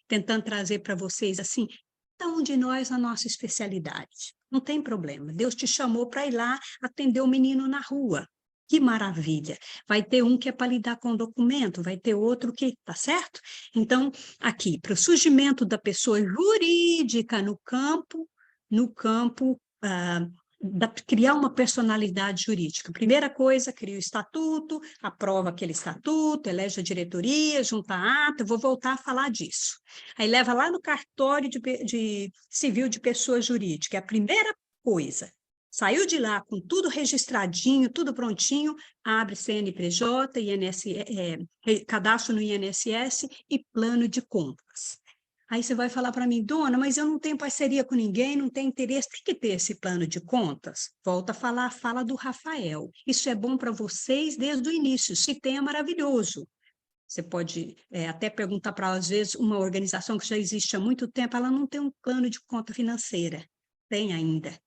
tentando trazer para vocês, assim, cada um de nós na nossa especialidade, não tem problema. Deus te chamou para ir lá atender o menino na rua. Que maravilha! Vai ter um que é para lidar com o documento, vai ter outro que, tá certo? Então, aqui, para o surgimento da pessoa jurídica no campo, criar uma personalidade jurídica. Primeira coisa, cria o estatuto, aprova aquele estatuto, elege a diretoria, junta a ata, vou voltar a falar disso. Aí leva lá no cartório de civil de pessoa jurídica, é a primeira coisa. Saiu de lá com tudo registradinho, tudo prontinho, abre CNPJ, cadastro no INSS e plano de contas. Aí você vai falar para mim: dona, mas eu não tenho parceria com ninguém, não tenho interesse, tem que ter esse plano de contas? Volta a falar a fala do Rafael. Isso é bom para vocês desde o início, se tem é maravilhoso. Você pode até perguntar para, às vezes, uma organização que já existe há muito tempo, ela não tem um plano de conta financeira. Tem ainda.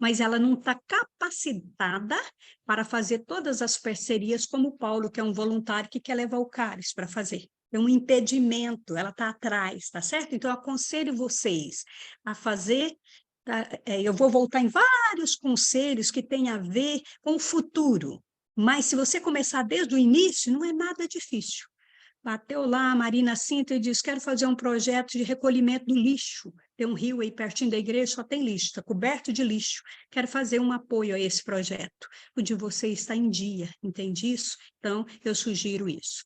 Mas ela não está capacitada para fazer todas as parcerias como o Paulo, que é um voluntário que quer levar o CARES para fazer. É um impedimento, ela está atrás, tá certo? Então, eu aconselho vocês a fazer. Eu vou voltar em vários conselhos que têm a ver com o futuro, mas se você começar desde o início, não é nada difícil. Bateu lá a Marina Sintra e disse: quero fazer um projeto de recolhimento do lixo. Tem um rio aí pertinho da igreja, só tem lixo, está coberto de lixo. Quero fazer um apoio a esse projeto. O de você está em dia, entende isso? Então, eu sugiro isso.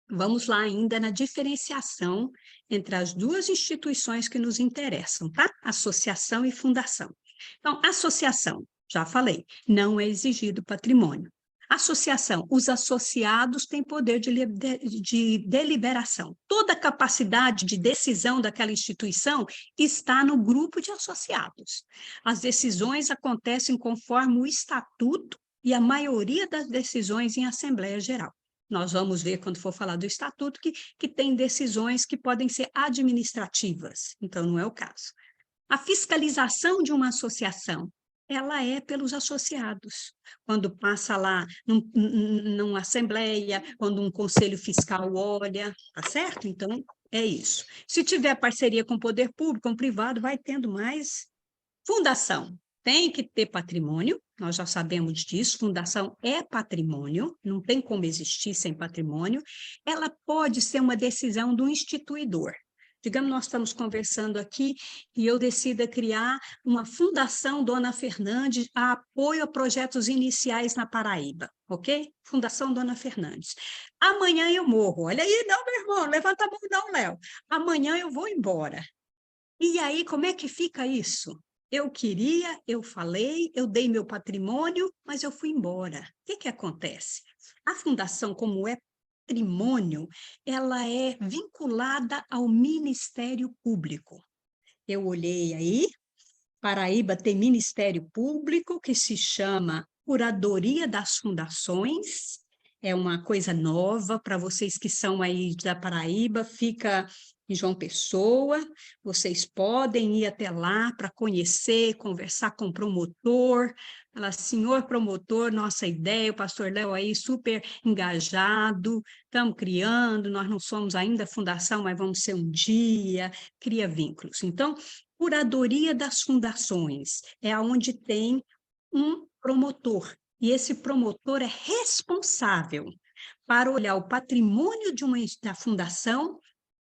Vamos lá ainda na diferenciação entre as duas instituições que nos interessam, tá? Associação e fundação. Então, associação, já falei, não é exigido patrimônio. Associação, os associados têm poder de deliberação. Toda a capacidade de decisão daquela instituição está no grupo de associados. As decisões acontecem conforme o estatuto e a maioria das decisões em Assembleia Geral. Nós vamos ver, quando for falar do estatuto, que tem decisões que podem ser administrativas, então não é o caso. A fiscalização de uma associação, ela é pelos associados. Quando passa lá numa assembleia, quando um conselho fiscal olha, tá certo? Então, é isso. Se tiver parceria com o poder público, com o privado, vai tendo mais. Fundação. Tem que ter patrimônio, nós já sabemos disso, fundação é patrimônio, não tem como existir sem patrimônio. Ela pode ser uma decisão do instituidor. Digamos, nós estamos conversando aqui e eu decido criar uma fundação Dona Fernandes a apoio a projetos iniciais na Paraíba, ok? Fundação Dona Fernandes. Amanhã eu morro. Olha aí, não, meu irmão, levanta a mão não, Léo. Amanhã eu vou embora. E aí, como é que fica isso? Eu queria, eu falei, eu dei meu patrimônio, mas eu fui embora. O que acontece? A fundação, como é patrimônio, ela é vinculada ao Ministério Público. Eu olhei aí, Paraíba tem Ministério Público, que se chama Curadoria das Fundações, é uma coisa nova para vocês que são aí da Paraíba, fica em João Pessoa, vocês podem ir até lá para conhecer, conversar com o promotor, falar, senhor promotor, nossa ideia, o pastor Léo aí super engajado, estamos criando, nós não somos ainda fundação, mas vamos ser um dia, cria vínculos. Então, Curadoria das Fundações é onde tem um promotor, e esse promotor é responsável para olhar o patrimônio da fundação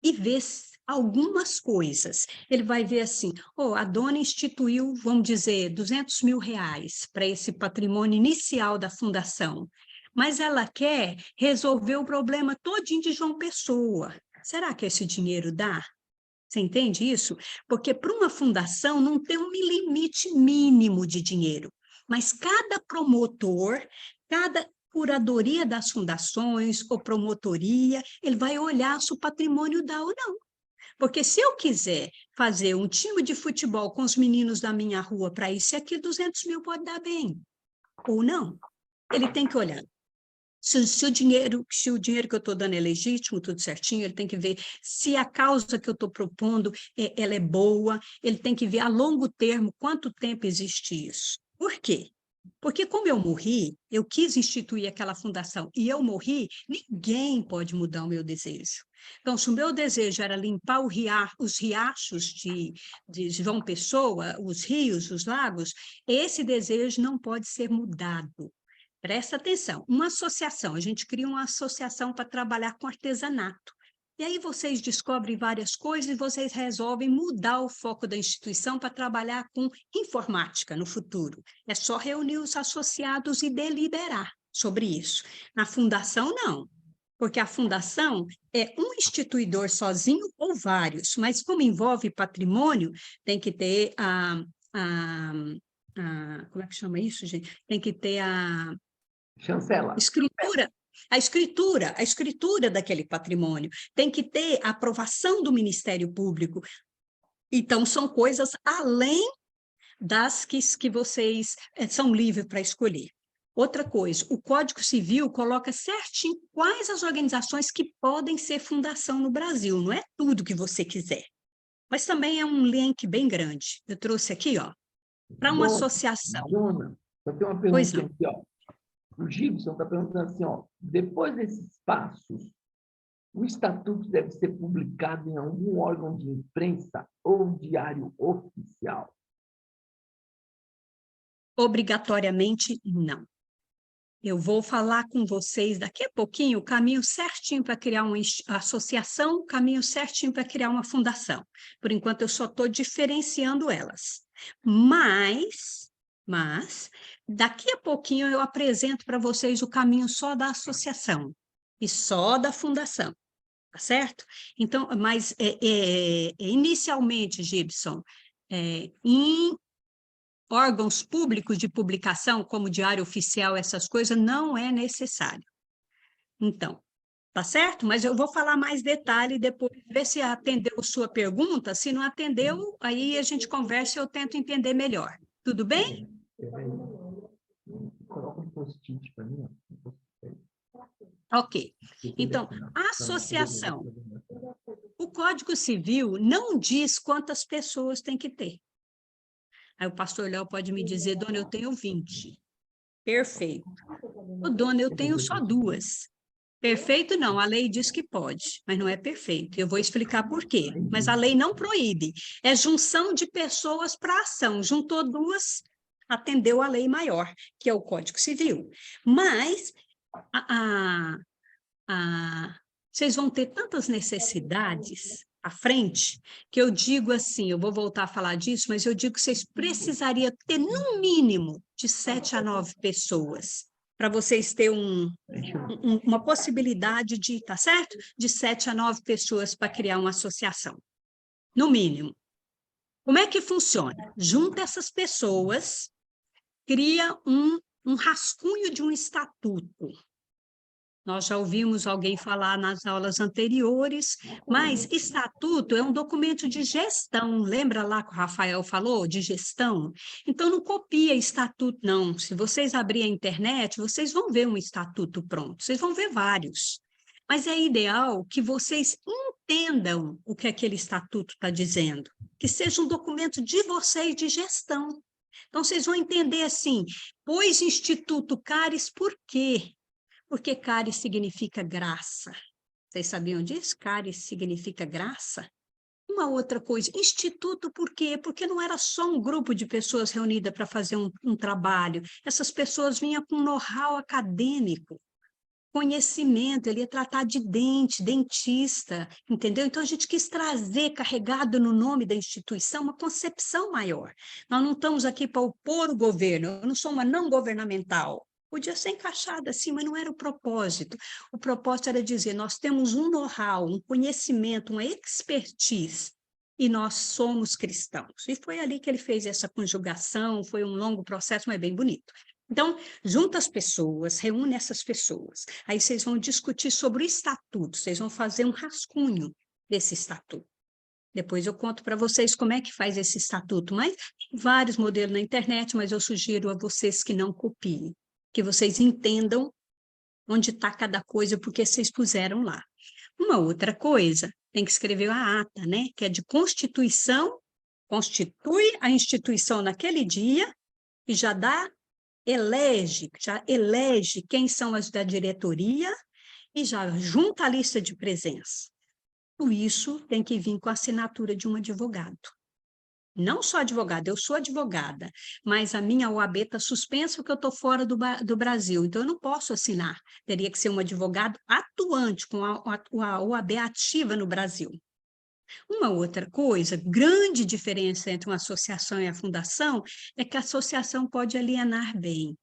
e ver algumas coisas. Ele vai ver assim, a dona instituiu, vamos dizer, R$ 200.000 para esse patrimônio inicial da fundação, mas ela quer resolver o problema todinho de João Pessoa. Será que esse dinheiro dá? Você entende isso? Porque para uma fundação não tem um limite mínimo de dinheiro, mas cada promotor, cada curadoria das fundações ou promotoria, ele vai olhar se o patrimônio dá ou não. Porque se eu quiser fazer um time de futebol com os meninos da minha rua para isso e aqui, 200 mil pode dar bem, ou não. Ele tem que olhar. Se o dinheiro que eu estou dando é legítimo, tudo certinho, ele tem que ver se a causa que eu estou propondo ela é boa, ele tem que ver a longo termo quanto tempo existe isso. Por quê? Porque como eu morri, eu quis instituir aquela fundação e eu morri, ninguém pode mudar o meu desejo. Então, se o meu desejo era limpar os riachos de João Pessoa, os rios, os lagos, esse desejo não pode ser mudado. Presta atenção, uma associação, a gente cria uma associação para trabalhar com artesanato. E aí vocês descobrem várias coisas e vocês resolvem mudar o foco da instituição para trabalhar com informática no futuro. É só reunir os associados e deliberar sobre isso. Na fundação, não, porque a fundação é um instituidor sozinho ou vários, mas como envolve patrimônio, tem que ter como é que chama isso, gente? Tem que ter Chancela. A escritura daquele patrimônio, tem que ter a aprovação do Ministério Público. Então, são coisas além das que vocês são livres para escolher. Outra coisa, o Código Civil coloca certinho quais as organizações que podem ser fundação no Brasil, não é tudo que você quiser, mas também é um link bem grande. Eu trouxe aqui, para uma associação. Dona, só tem uma pergunta aqui, O Gibson está perguntando assim, depois desses passos, o estatuto deve ser publicado em algum órgão de imprensa ou diário oficial? Obrigatoriamente, não. Eu vou falar com vocês daqui a pouquinho o caminho certinho para criar uma associação, o caminho certinho para criar uma fundação. Por enquanto, eu só estou diferenciando elas. Mas, daqui a pouquinho eu apresento para vocês o caminho só da associação e só da fundação, tá certo? Então, mas inicialmente, Gibson, em órgãos públicos de publicação, como Diário Oficial, essas coisas, não é necessário. Então, tá certo? Mas eu vou falar mais detalhe depois, ver se atendeu sua pergunta. Se não atendeu, aí a gente conversa e eu tento entender melhor. Tudo bem? Coloca um post-it para mim. Ok. Então, a associação. O Código Civil não diz quantas pessoas tem que ter. Aí o pastor Léo pode me dizer, dona, eu tenho 20. Perfeito. Dona, eu tenho só 2. Perfeito não, a lei diz que pode, mas não é perfeito. Eu vou explicar por quê. Mas a lei não proíbe. É junção de pessoas para ação. Juntou 2, atendeu a lei maior, que é o Código Civil. Mas vocês vão ter tantas necessidades à frente, que eu digo assim, eu vou voltar a falar disso, mas eu digo que vocês precisariam ter, no mínimo, de 7 a 9 pessoas, para vocês terem uma possibilidade de, tá certo? De 7 a 9 pessoas para criar uma associação, no mínimo. Como é que funciona? Junta essas pessoas, cria um rascunho de um estatuto. Nós já ouvimos alguém falar nas aulas anteriores, mas estatuto é um documento de gestão. Lembra lá que o Rafael falou de gestão? Então, não copia estatuto, não. Se vocês abrirem a internet, vocês vão ver um estatuto pronto, vocês vão ver vários. Mas é ideal que vocês entendam o que aquele estatuto está dizendo, que seja um documento de vocês de gestão. Então, vocês vão entender assim, pois Instituto Caris, por quê? Porque caris significa graça. Vocês sabiam disso? Caris significa graça. Uma outra coisa, instituto por quê? Porque não era só um grupo de pessoas reunidas para fazer um trabalho. Essas pessoas vinham com know-how acadêmico, conhecimento, ele ia tratar de dente, dentista, entendeu? Então, a gente quis trazer, carregado no nome da instituição, uma concepção maior. Nós não estamos aqui para opor o governo, eu não sou uma não governamental. Podia ser encaixada assim, mas não era o propósito. O propósito era dizer, nós temos um know-how, um conhecimento, uma expertise, e nós somos cristãos. E foi ali que ele fez essa conjugação, foi um longo processo, mas bem bonito. Então, junta as pessoas, reúne essas pessoas, aí vocês vão discutir sobre o estatuto, vocês vão fazer um rascunho desse estatuto. Depois eu conto para vocês como é que faz esse estatuto, mas tem vários modelos na internet, mas eu sugiro a vocês que não copiem, que vocês entendam onde está cada coisa, porque vocês puseram lá. Uma outra coisa, tem que escrever a ata, né? Que é de constituição, constitui a instituição naquele dia e já elege quem são as da diretoria e já junta a lista de presença. Tudo isso tem que vir com a assinatura de um advogado. Não só advogada, eu sou advogada, mas a minha OAB está suspensa porque eu estou fora do Brasil, então eu não posso assinar. Teria que ser um advogado atuante, com a OAB ativa no Brasil. Uma outra coisa, grande diferença entre uma associação e a fundação, é que a associação pode alienar bem.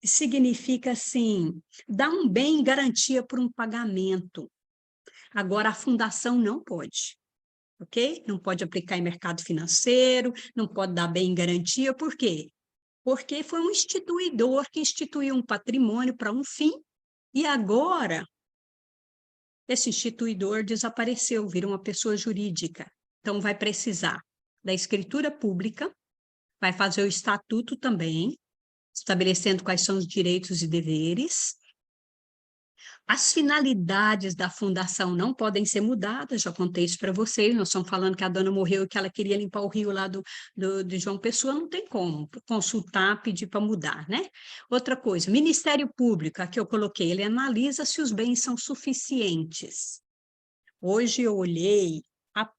Significa, assim, dar um bem em garantia por um pagamento. Agora, a fundação não pode. Ok? Não pode aplicar em mercado financeiro, não pode dar bem em garantia, por quê? Porque foi um instituidor que instituiu um patrimônio para um fim, e agora esse instituidor desapareceu, virou uma pessoa jurídica. Então, vai precisar da escritura pública, vai fazer o estatuto também, estabelecendo quais são os direitos e deveres. As finalidades da fundação não podem ser mudadas, já contei isso para vocês, nós estamos falando que a dona morreu e que ela queria limpar o rio lá de João Pessoa, não tem como consultar, pedir para mudar, né? Outra coisa, Ministério Público, aqui eu coloquei, ele analisa se os bens são suficientes. Hoje eu olhei a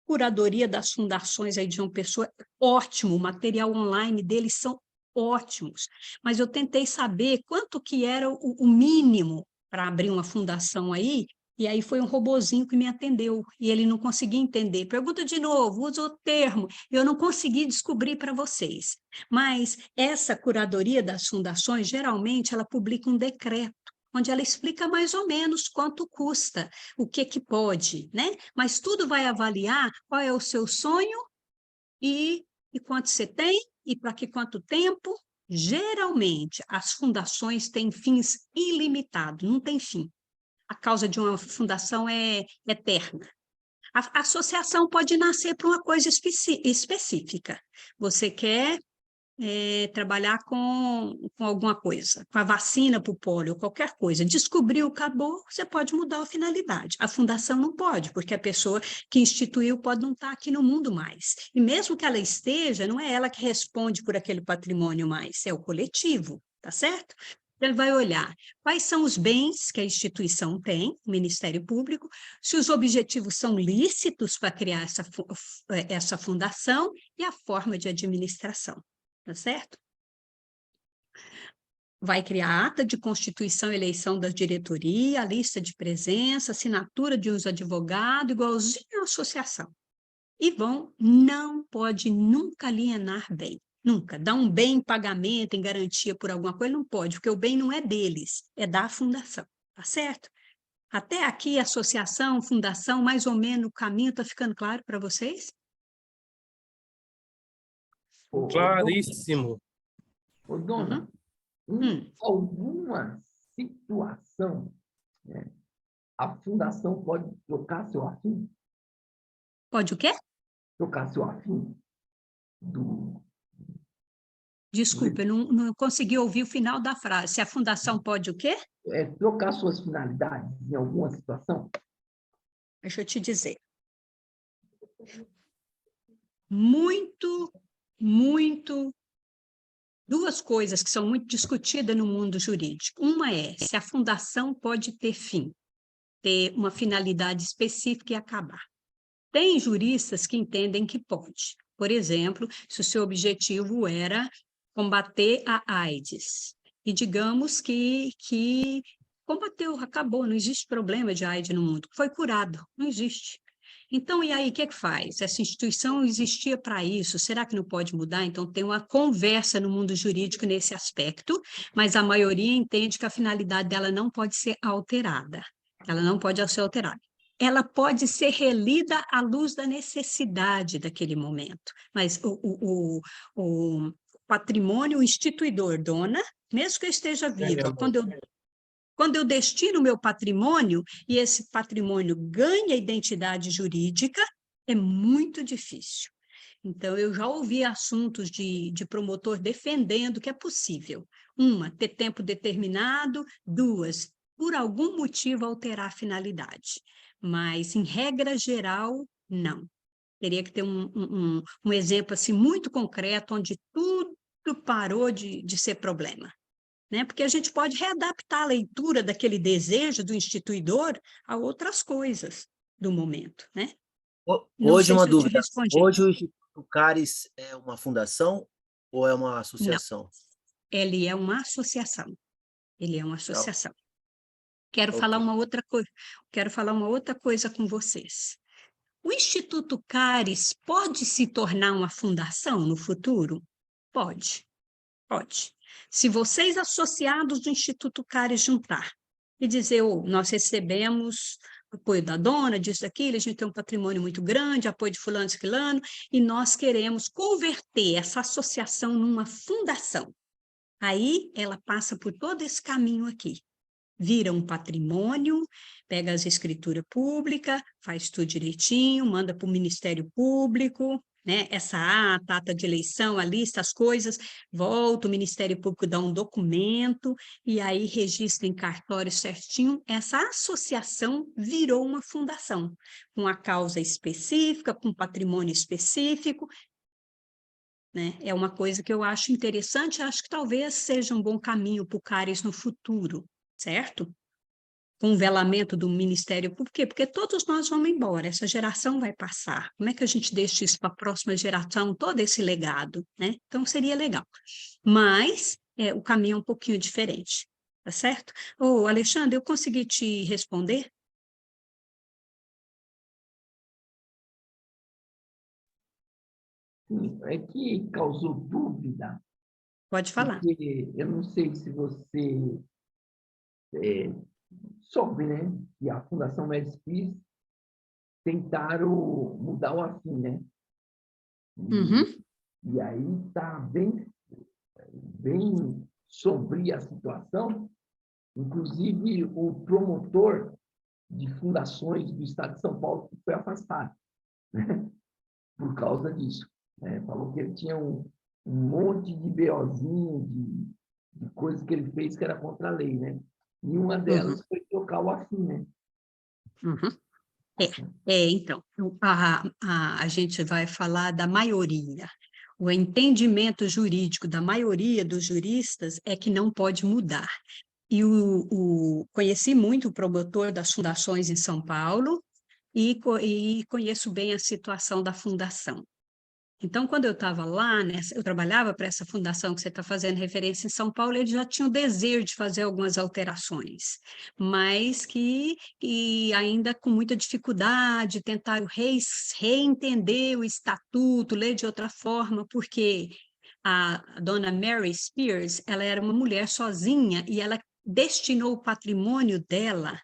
curadoria das fundações aí de João Pessoa, ótimo, o material online deles são ótimos, mas eu tentei saber quanto que era o mínimo para abrir uma fundação aí, e aí foi um robozinho que me atendeu, e ele não conseguia entender. Pergunta de novo, usa o termo, eu não consegui descobrir para vocês. Mas essa curadoria das fundações, geralmente, ela publica um decreto, onde ela explica mais ou menos quanto custa, o que pode, né? Mas tudo vai avaliar qual é o seu sonho e quanto você tem, e para que quanto tempo. Geralmente, as fundações têm fins ilimitados, não tem fim. A causa de uma fundação é eterna. A associação pode nascer para uma coisa específica. Você quer trabalhar com alguma coisa, com a vacina para o pólio, qualquer coisa. Descobriu, acabou, você pode mudar a finalidade. A fundação não pode, porque a pessoa que instituiu pode não estar aqui no mundo mais. E mesmo que ela esteja, não é ela que responde por aquele patrimônio mais, é o coletivo, tá certo? Ele vai olhar quais são os bens que a instituição tem, o Ministério Público, se os objetivos são lícitos para criar essa fundação e a forma de administração. Tá certo? Vai criar a ata de constituição e eleição da diretoria, a lista de presença, assinatura de uns advogados, igualzinho à associação. E não pode nunca alienar bem, nunca. Dar um bem em pagamento, em garantia por alguma coisa, não pode, porque o bem não é deles, é da fundação, tá certo? Até aqui, associação, fundação, mais ou menos o caminho está ficando claro para vocês? Claríssimo. Ô, dona, em alguma situação, A fundação pode trocar seu afim? Pode o quê? Trocar seu afim do... Desculpa, eu não consegui ouvir o final da frase. Se a fundação pode o quê? Trocar suas finalidades em alguma situação? Deixa eu te dizer. Muito, muito. Duas coisas que são muito discutidas no mundo jurídico. Uma é se a fundação pode ter fim, ter uma finalidade específica e acabar. Tem juristas que entendem que pode. Por exemplo, se o seu objetivo era combater a AIDS, e digamos que combateu, acabou, não existe problema de AIDS no mundo, foi curado, não existe. Então, e aí, o que é que faz? Essa instituição existia para isso, será que não pode mudar? Então, tem uma conversa no mundo jurídico nesse aspecto, mas a maioria entende que a finalidade dela não pode ser alterada. Ela não pode ser alterada. Ela pode ser relida à luz da necessidade daquele momento, mas o patrimônio instituidor, dona, mesmo que eu esteja viva, quando eu destino o meu patrimônio e esse patrimônio ganha identidade jurídica, é muito difícil. Então, eu já ouvi assuntos de promotor defendendo que é possível. Uma, ter tempo determinado. Duas, por algum motivo alterar a finalidade. Mas, em regra geral, não. Teria que ter um exemplo assim, muito concreto, onde tudo parou de ser problema. Né? Porque a gente pode readaptar a leitura daquele desejo do instituidor a outras coisas do momento, né? Não Hoje sei uma se eu te dúvida. respondi. Hoje o Instituto Caris é uma fundação ou é uma Não, associação? ele é uma associação. Ele é uma Não. associação. Quero Ok. falar uma outra coisa. Quero falar uma outra coisa com vocês. O Instituto Caris pode se tornar uma fundação no futuro? Pode, pode. Se vocês, associados do Instituto Caris, juntar e dizer, oh, nós recebemos apoio da dona, disso, daquilo, a gente tem um patrimônio muito grande, apoio de fulano, ciclano, e nós queremos converter essa associação numa fundação. Aí ela passa por todo esse caminho aqui. Vira um patrimônio, pega as escrituras públicas, faz tudo direitinho, manda para o Ministério Público, né? Essa ata de eleição, a lista, as coisas, volta, o Ministério Público dá um documento, e aí registra em cartório certinho, essa associação virou uma fundação, com a causa específica, com patrimônio específico, né? É uma coisa que eu acho interessante, acho que talvez seja um bom caminho para o Caris no futuro, certo? Com o velamento do Ministério Público. Por quê? Porque todos nós vamos embora, essa geração vai passar. Como é que a gente deixa isso para a próxima geração, todo esse legado, né? Então, seria legal. Mas o caminho é um pouquinho diferente, tá certo? Ô, Alexandre, eu consegui te responder? Sim, é que causou dúvida, Pode falar. porque eu não sei se você soube, né, que a Fundação Médicis tentaram mudar o afim, né? Uhum. E aí está bem sombria a situação. Inclusive, o promotor de fundações do Estado de São Paulo foi afastado, né, por causa disso. Né? Falou que ele tinha um monte de BOzinho, de coisas que ele fez que era contra a lei, né? E uma delas foi trocar o afim, né? Uhum. Então, a gente vai falar da maioria. O entendimento jurídico da maioria dos juristas é que não pode mudar. E conheci muito o promotor das fundações em São Paulo e conheço bem a situação da fundação. Então, quando eu estava lá, eu trabalhava para essa fundação que você está fazendo referência em São Paulo, eles já tinham o desejo de fazer algumas alterações, mas que ainda com muita dificuldade, tentaram reentender o estatuto, ler de outra forma, porque a dona Mary Spears, ela era uma mulher sozinha e ela destinou o patrimônio dela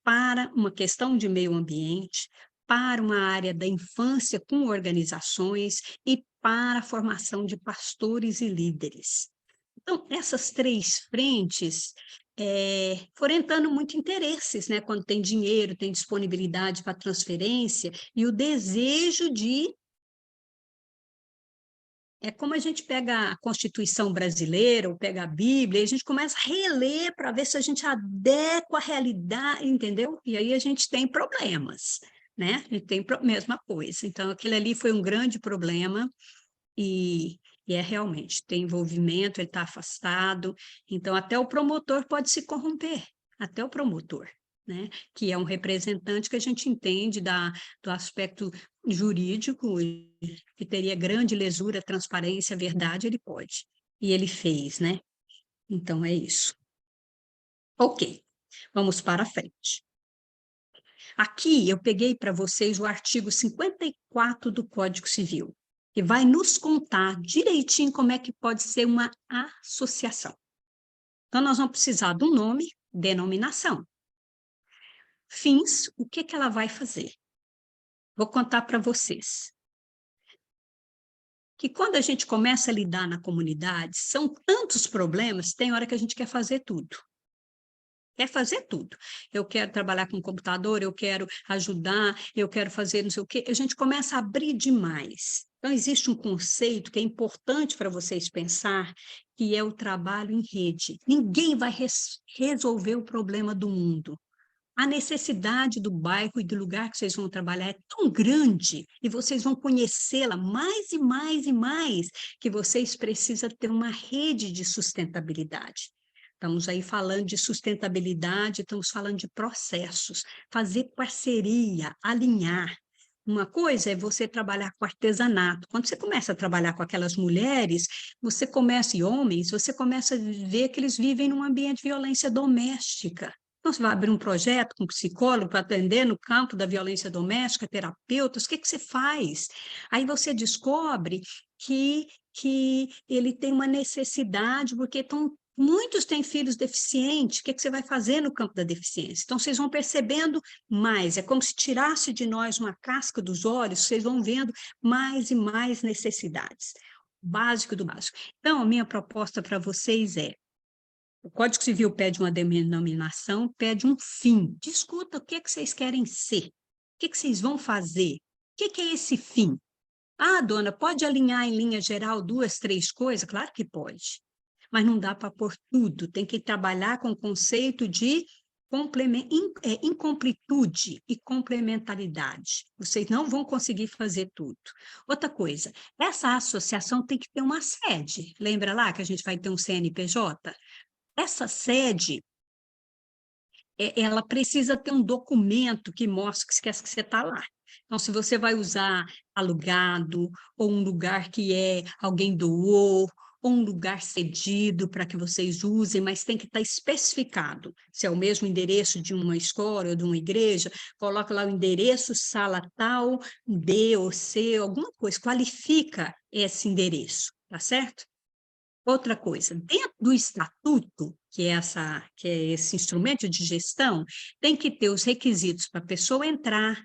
para uma questão de meio ambiente, para uma área da infância com organizações e para a formação de pastores e líderes. Então, essas três frentes fomentando muito interesses, né? Quando tem dinheiro, tem disponibilidade para transferência, e o desejo de... É como a gente pega a Constituição brasileira, ou pega a Bíblia, e a gente começa a reler para ver se a gente adequa à realidade, entendeu? E aí a gente tem problemas, né? A gente tem mesma coisa. Então, aquele ali foi um grande problema, e é realmente, tem envolvimento, ele está afastado, então até o promotor pode se corromper, até o promotor, né? Que é um representante que a gente entende do aspecto jurídico, que teria grande lesura, transparência, verdade, ele pode. E ele fez, né? Então é isso. Ok, vamos para frente. Aqui eu peguei para vocês o artigo 54 do Código Civil, que vai nos contar direitinho como é que pode ser uma associação. Então, nós vamos precisar do nome, denominação. Fins, o que ela vai fazer? Vou contar para vocês. Que quando a gente começa a lidar na comunidade, são tantos problemas, tem hora que a gente quer fazer tudo. Quer fazer tudo. Eu quero trabalhar com computador, eu quero ajudar, eu quero fazer não sei o quê. A gente começa a abrir demais. Então, existe um conceito que é importante para vocês pensar, que é o trabalho em rede. Ninguém vai resolver o problema do mundo. A necessidade do bairro e do lugar que vocês vão trabalhar é tão grande, e vocês vão conhecê-la mais e mais e mais, que vocês precisam ter uma rede de sustentabilidade. Estamos aí falando de sustentabilidade, estamos falando de processos, fazer parceria, alinhar. Uma coisa é você trabalhar com artesanato. Quando você começa a trabalhar com aquelas mulheres, você começa, e homens, você começa a ver que eles vivem num ambiente de violência doméstica. Então, você vai abrir um projeto com um psicólogo para atender no campo da violência doméstica, terapeutas, o que você faz? Aí você descobre que ele tem uma necessidade, porque muitos têm filhos deficientes, o que você vai fazer no campo da deficiência? Então, vocês vão percebendo mais, é como se tirasse de nós uma casca dos olhos, vocês vão vendo mais e mais necessidades. O básico do básico. Então, a minha proposta para vocês é: o Código Civil pede uma denominação, pede um fim. Discuta o que vocês querem ser, o que vocês vão fazer, o que é esse fim? Ah, dona, pode alinhar em linha geral 2, 3 coisas? Claro que pode, mas não dá para pôr tudo, tem que trabalhar com o conceito de incompletude e complementaridade. Vocês não vão conseguir fazer tudo. Outra coisa, essa associação tem que ter uma sede. Lembra lá que a gente vai ter um CNPJ? Essa sede, ela precisa ter um documento que mostre que você está lá. Então, se você vai usar alugado, ou um lugar que alguém doou, ou um lugar cedido para que vocês usem, mas tem que estar especificado. Se é o mesmo endereço de uma escola ou de uma igreja, coloca lá o endereço, sala tal, B ou C, alguma coisa, qualifica esse endereço, tá certo? Outra coisa, dentro do estatuto, que é esse instrumento de gestão, tem que ter os requisitos para a pessoa entrar,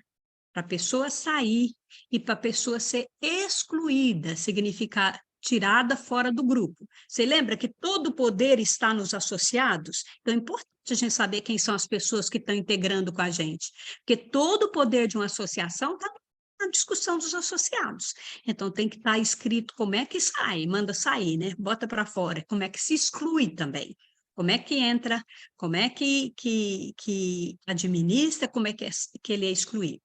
para a pessoa sair e para a pessoa ser excluída, significa tirada fora do grupo. Você lembra que todo o poder está nos associados? Então, é importante a gente saber quem são as pessoas que estão integrando com a gente, porque todo o poder de uma associação está na discussão dos associados. Então, tem que estar escrito como é que sai, manda sair, né? Bota para fora, como é que se exclui também. Como é que entra, como é que administra, como é que ele é excluído.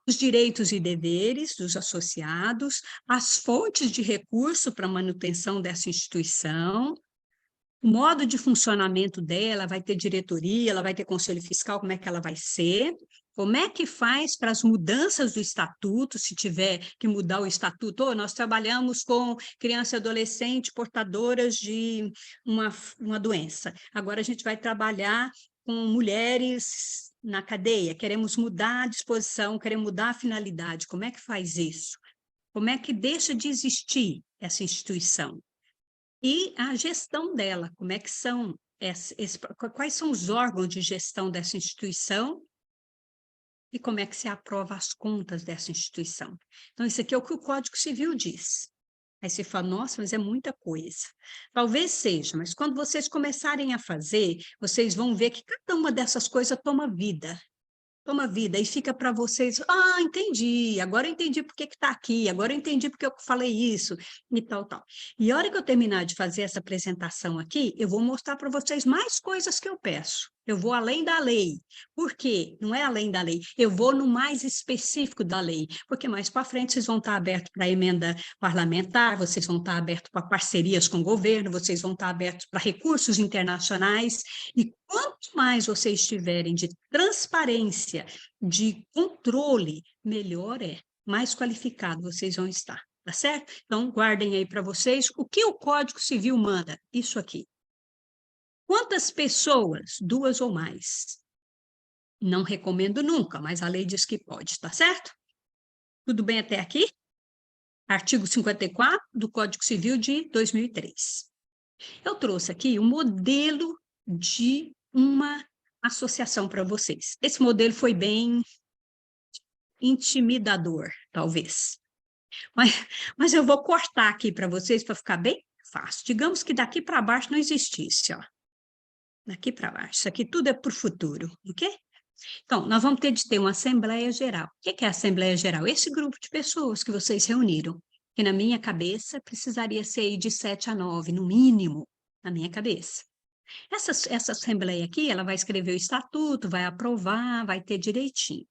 Os direitos e deveres dos associados, as fontes de recurso para a manutenção dessa instituição, o modo de funcionamento dela, vai ter diretoria, ela vai ter conselho fiscal, como é que ela vai ser, como é que faz para as mudanças do estatuto, se tiver que mudar o estatuto. Nós trabalhamos com criança e adolescente portadoras de uma doença, agora a gente vai trabalhar com mulheres na cadeia, queremos mudar a disposição, queremos mudar a finalidade, como é que faz isso? Como é que deixa de existir essa instituição? E a gestão dela, como é que são, quais são os órgãos de gestão dessa instituição e como é que se aprova as contas dessa instituição. Então, isso aqui é o que o Código Civil diz. Aí você fala, nossa, mas é muita coisa. Talvez seja, mas quando vocês começarem a fazer, vocês vão ver que cada uma dessas coisas toma vida. Toma vida, e fica para vocês, entendi, agora eu entendi por que está aqui, agora eu entendi porque eu falei isso, e tal, tal. E a hora que eu terminar de fazer essa apresentação aqui, eu vou mostrar para vocês mais coisas que eu peço. Eu vou além da lei. Por quê? Não é além da lei, eu vou no mais específico da lei, porque mais para frente vocês vão estar abertos para emenda parlamentar, vocês vão estar abertos para parcerias com o governo, vocês vão estar abertos para recursos internacionais, e quanto mais vocês tiverem de transparência, de controle, melhor é, mais qualificado vocês vão estar, tá certo? Então, guardem aí para vocês o que o Código Civil manda, isso aqui. Quantas pessoas? 2 ou mais. Não recomendo nunca, mas a lei diz que pode, tá certo? Tudo bem até aqui? Artigo 54 do Código Civil de 2003. Eu trouxe aqui um modelo de uma associação para vocês. Esse modelo foi bem intimidador, talvez. Mas eu vou cortar aqui para vocês para ficar bem fácil. Digamos que daqui para baixo não existisse, ó. Daqui para baixo. Isso aqui tudo é para o futuro, ok? Então, nós vamos ter de ter uma Assembleia Geral. O que é a Assembleia Geral? Esse grupo de pessoas que vocês reuniram, que na minha cabeça precisaria ser de 7 a 9, no mínimo, na minha cabeça. Essa Assembleia aqui, ela vai escrever o estatuto, vai aprovar, vai ter direitinho.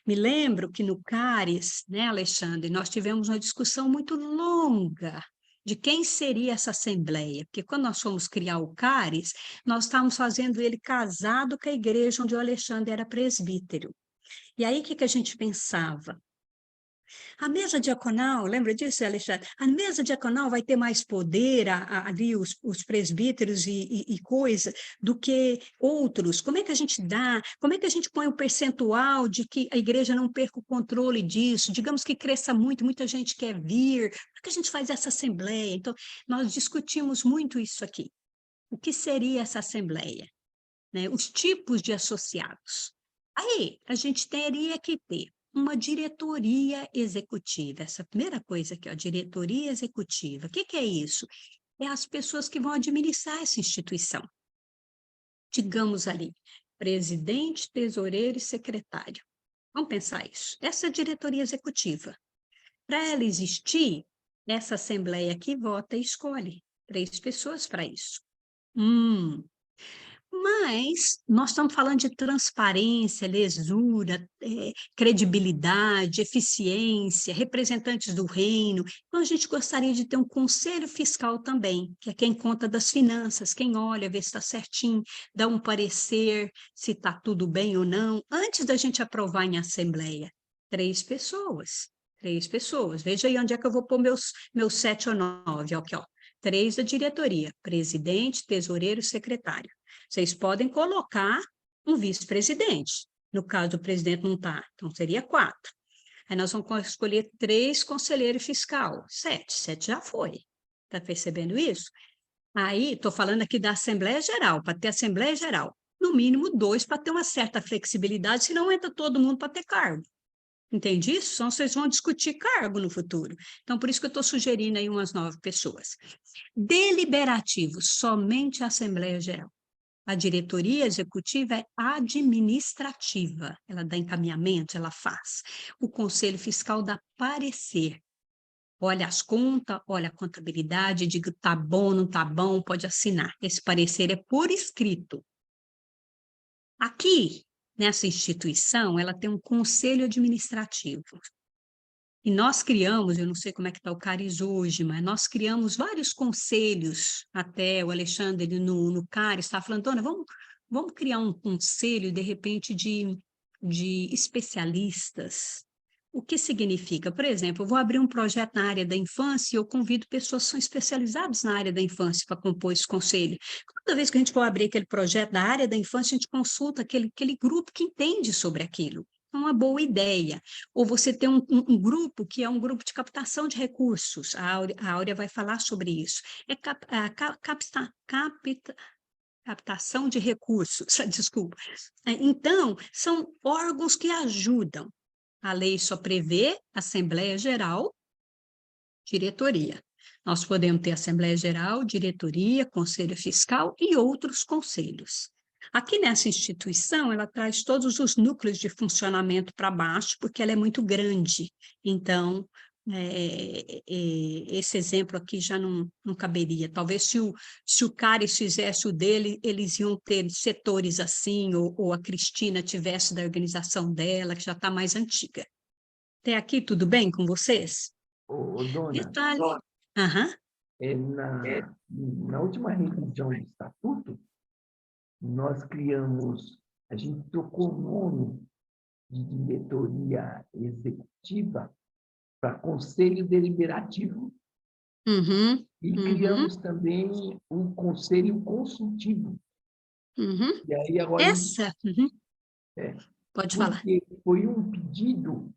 Me lembro que no CARES, né, Alexandre, nós tivemos uma discussão muito longa de quem seria essa Assembleia, porque quando nós fomos criar o CARES, nós estávamos fazendo ele casado com a igreja onde o Alexandre era presbítero. E aí, o que a gente pensava? A mesa diaconal, lembra disso, Alexandre? A mesa diaconal vai ter mais poder, ali os presbíteros e coisa, do que outros. Como é que a gente dá? Como é que a gente põe o percentual de que a igreja não perca o controle disso? Digamos que cresça muito, muita gente quer vir. Como é que a gente faz essa assembleia? Então, nós discutimos muito isso aqui. O que seria essa assembleia? Né? Os tipos de associados. Aí, a gente teria que ter uma diretoria executiva. Essa primeira coisa aqui, ó, diretoria executiva. O que é isso? É as pessoas que vão administrar essa instituição. Digamos ali, presidente, tesoureiro e secretário. Vamos pensar isso. Essa é a diretoria executiva. Para ela existir, essa assembleia aqui vota e escolhe 3 pessoas para isso. Mas nós estamos falando de transparência, lisura, credibilidade, eficiência, representantes do reino. Então, a gente gostaria de ter um conselho fiscal também, que é quem conta das finanças, quem olha, vê se está certinho, dá um parecer, se está tudo bem ou não, antes da gente aprovar em assembleia. 3 pessoas. 3 pessoas. Veja aí onde é que eu vou pôr meus 7 ou 9. Aqui, ó. 3 da diretoria, presidente, tesoureiro, secretário. Vocês podem colocar um vice-presidente. No caso do presidente não está, então seria 4. Aí nós vamos escolher 3 conselheiros fiscal. 7 já foi. Está percebendo isso? Aí, estou falando aqui da Assembleia Geral, para ter Assembleia Geral. No mínimo 2 para ter uma certa flexibilidade, senão entra todo mundo para ter cargo. Entende isso? Então, vocês vão discutir cargo no futuro. Então, por isso que eu estou sugerindo aí umas 9 pessoas. Deliberativo, somente a Assembleia Geral. A diretoria executiva é administrativa, ela dá encaminhamento, ela faz. O conselho fiscal dá parecer. Olha as contas, olha a contabilidade, diga tá bom, não tá bom, pode assinar. Esse parecer é por escrito. Aqui, nessa instituição, ela tem um conselho administrativo. E nós criamos, eu não sei como é que está o CARES hoje, mas nós criamos vários conselhos, até o Alexandre no CARES está falando, Dona, vamos criar um conselho, de repente, de especialistas. O que significa? Por exemplo, eu vou abrir um projeto na área da infância e eu convido pessoas que são especializadas na área da infância para compor esse conselho. Toda vez que a gente for abrir aquele projeto da área da infância, a gente consulta aquele grupo que entende sobre aquilo. É uma boa ideia. Ou você tem um grupo que é um grupo de captação de recursos. A Áurea vai falar sobre isso. É captação de recursos, desculpa. Então, são órgãos que ajudam. A lei só prevê Assembleia Geral, diretoria. Nós podemos ter Assembleia Geral, diretoria, Conselho Fiscal e outros conselhos. Aqui nessa instituição, ela traz todos os núcleos de funcionamento para baixo, porque ela é muito grande. Então, esse exemplo aqui já não caberia. Talvez se o Cáris fizesse o dele, eles iam ter setores assim, ou a Cristina tivesse da organização dela, que já está mais antiga. Até aqui, tudo bem com vocês? Dona, Detalhe. Na última revisão do Estatuto, nós criamos, a gente trocou o nome de diretoria executiva para Conselho Deliberativo. E criamos também um Conselho Consultivo. E aí agora pode falar. Foi um pedido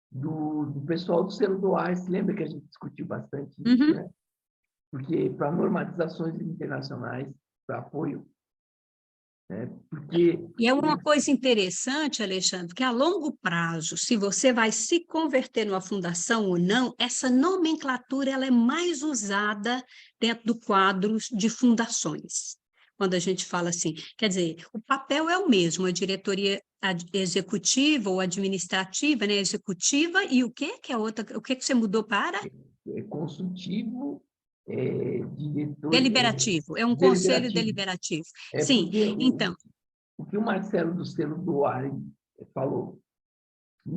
do pessoal do Selo do Ar, se lembra que a gente discutiu bastante isso, né? Porque para normatizações internacionais, para apoio. E é uma coisa interessante, Alexandre, que a longo prazo, se você vai se converter numa fundação ou não, essa nomenclatura ela é mais usada dentro do quadro de fundações. Quando a gente fala assim, quer dizer, o papel é o mesmo, a diretoria executiva ou administrativa, né? Executiva, e o que é outra? O que você mudou para? Consultivo. Deliberativo, é um conselho deliberativo. Sim, então... O que o Marcelo do Selo do Ar falou,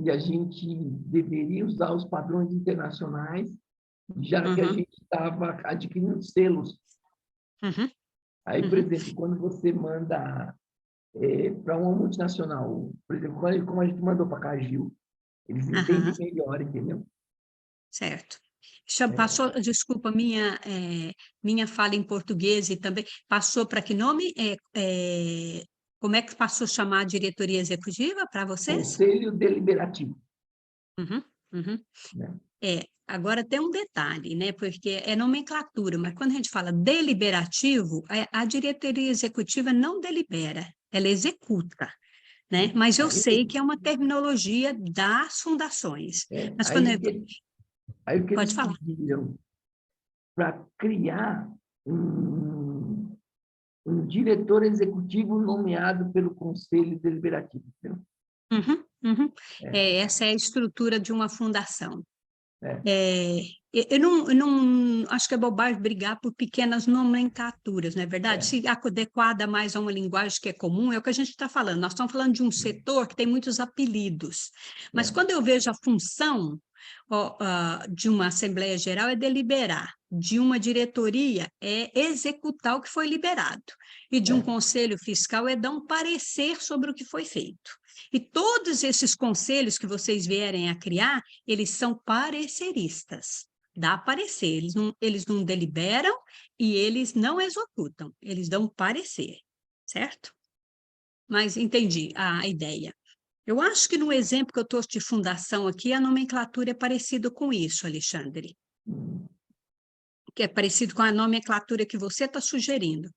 que a gente deveria usar os padrões internacionais, já que a gente estava adquirindo selos. Aí, por exemplo, quando você manda para uma multinacional, por exemplo, como a gente mandou para a Cargill, eles entendem melhor, entendeu? Certo. Passou, desculpa, minha fala em português e também passou para que nome? Como é que passou a chamar a diretoria executiva para vocês? Conselho Deliberativo. Agora tem um detalhe, né? Porque é nomenclatura, mas quando a gente fala deliberativo, a diretoria executiva não delibera, ela executa. Né? Mas eu sei que é uma terminologia das fundações. Mas quando Aí o que pode eles falar. pediram para criar um diretor executivo nomeado pelo Conselho Deliberativo. Essa é a estrutura de uma fundação. Eu não acho que é bobagem brigar por pequenas nomenclaturas, não é verdade? Se adequada mais a uma linguagem que é comum, é o que a gente está falando. Nós estamos falando de um setor que tem muitos apelidos. Mas quando eu vejo a função de uma Assembleia Geral é deliberar, de uma diretoria é executar o que foi liberado, e de um conselho fiscal é dar um parecer sobre o que foi feito. E todos esses conselhos que vocês vierem a criar, eles são pareceristas, dá parecer, eles não deliberam e eles não executam, eles dão parecer, certo? Mas entendi a ideia. Eu acho que no exemplo que eu trouxe de fundação aqui, a nomenclatura é parecida com isso, Alexandre. Que é parecido com a nomenclatura que você está sugerindo,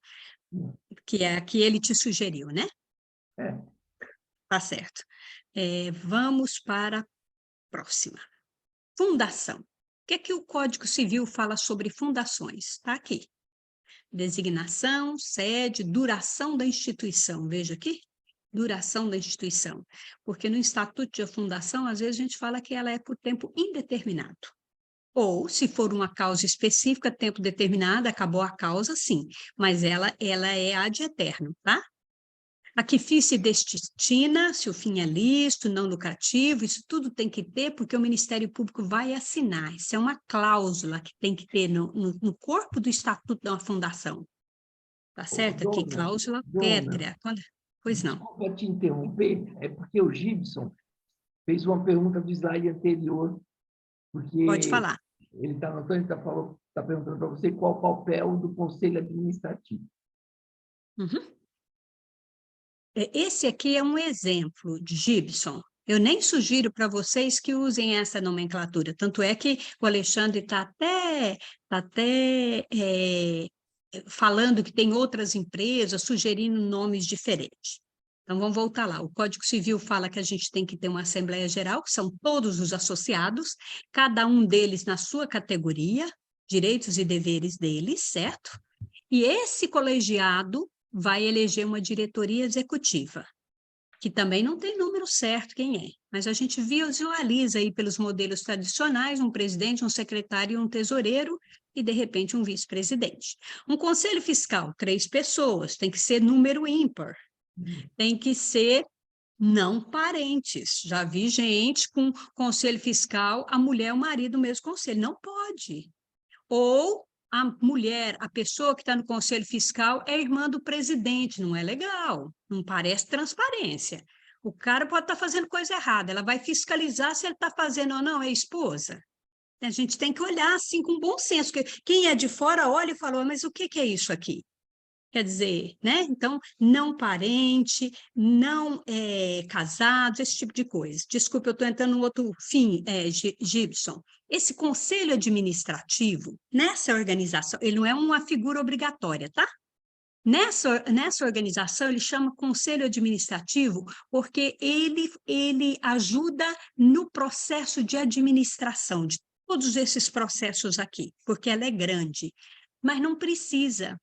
que é a que ele te sugeriu, né? Tá certo. Vamos para a próxima. Fundação. O que é que o Código Civil fala sobre fundações? Está aqui. Designação, sede, duração da instituição. Veja aqui. Duração da instituição. Porque no Estatuto de Fundação, às vezes a gente fala que ela é por tempo indeterminado. Ou, se for uma causa específica, tempo determinado, acabou a causa, sim. Mas ela é ad eterno, tá? A que fim se destina, se o fim é lícito, não lucrativo, isso tudo tem que ter, porque o Ministério Público vai assinar. Isso é uma cláusula que tem que ter no corpo do Estatuto de uma fundação. Tá certo? Aqui, cláusula pétrea. Pois não. Desculpa te interromper, é porque o Gibson fez uma pergunta do slide anterior, porque pode falar. Ele está perguntando para você qual o papel do Conselho Administrativo. Esse aqui é um exemplo de Gibson. Eu nem sugiro para vocês que usem essa nomenclatura, tanto é que o Alexandre está até falando que tem outras empresas sugerindo nomes diferentes. Então, vamos voltar lá. O Código Civil fala que a gente tem que ter uma Assembleia Geral, que são todos os associados, cada um deles na sua categoria, direitos e deveres deles, certo? E esse colegiado vai eleger uma diretoria executiva, que também não tem número certo quem é, mas a gente visualiza aí pelos modelos tradicionais um presidente, um secretário e um tesoureiro, e de repente um vice-presidente. Um conselho fiscal, 3 pessoas, tem que ser número ímpar, tem que ser não parentes. Já vi gente com conselho fiscal, a mulher e o marido no mesmo conselho, não pode. Ou a mulher, a pessoa que está no conselho fiscal é irmã do presidente, não é legal, não parece transparência. O cara pode estar fazendo coisa errada, ela vai fiscalizar se ele está fazendo ou não, é esposa. A gente tem que olhar assim com bom senso, porque quem é de fora olha e fala, mas o que é isso aqui? Quer dizer, né? Então, não parente, não casados, esse tipo de coisa. Desculpa, eu estou entrando no outro fim, Gibson. Esse conselho administrativo, nessa organização, ele não é uma figura obrigatória, tá? Nessa organização, ele chama conselho administrativo porque ele ajuda no processo de administração, de todos esses processos aqui, porque ela é grande. Mas não precisa.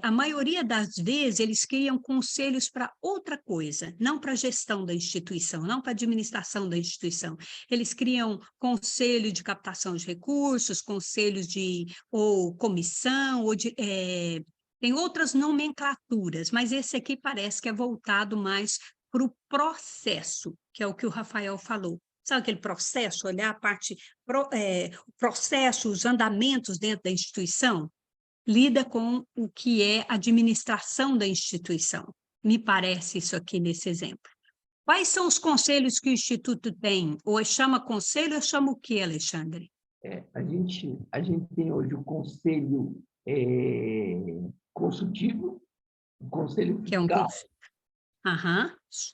A maioria das vezes, eles criam conselhos para outra coisa, não para a gestão da instituição, não para a administração da instituição. Eles criam conselho de captação de recursos, conselhos ou comissão, tem outras nomenclaturas, mas esse aqui parece que é voltado mais para o processo, que é o que o Rafael falou. Sabe aquele processo, olhar a parte, processo, os andamentos dentro da instituição? Lida com o que é administração da instituição. Me parece isso aqui nesse exemplo. Quais são os conselhos que o Instituto tem? Ou chama conselho ou chama o quê, Alexandre? A gente tem hoje o conselho consultivo, o conselho fiscal, que é um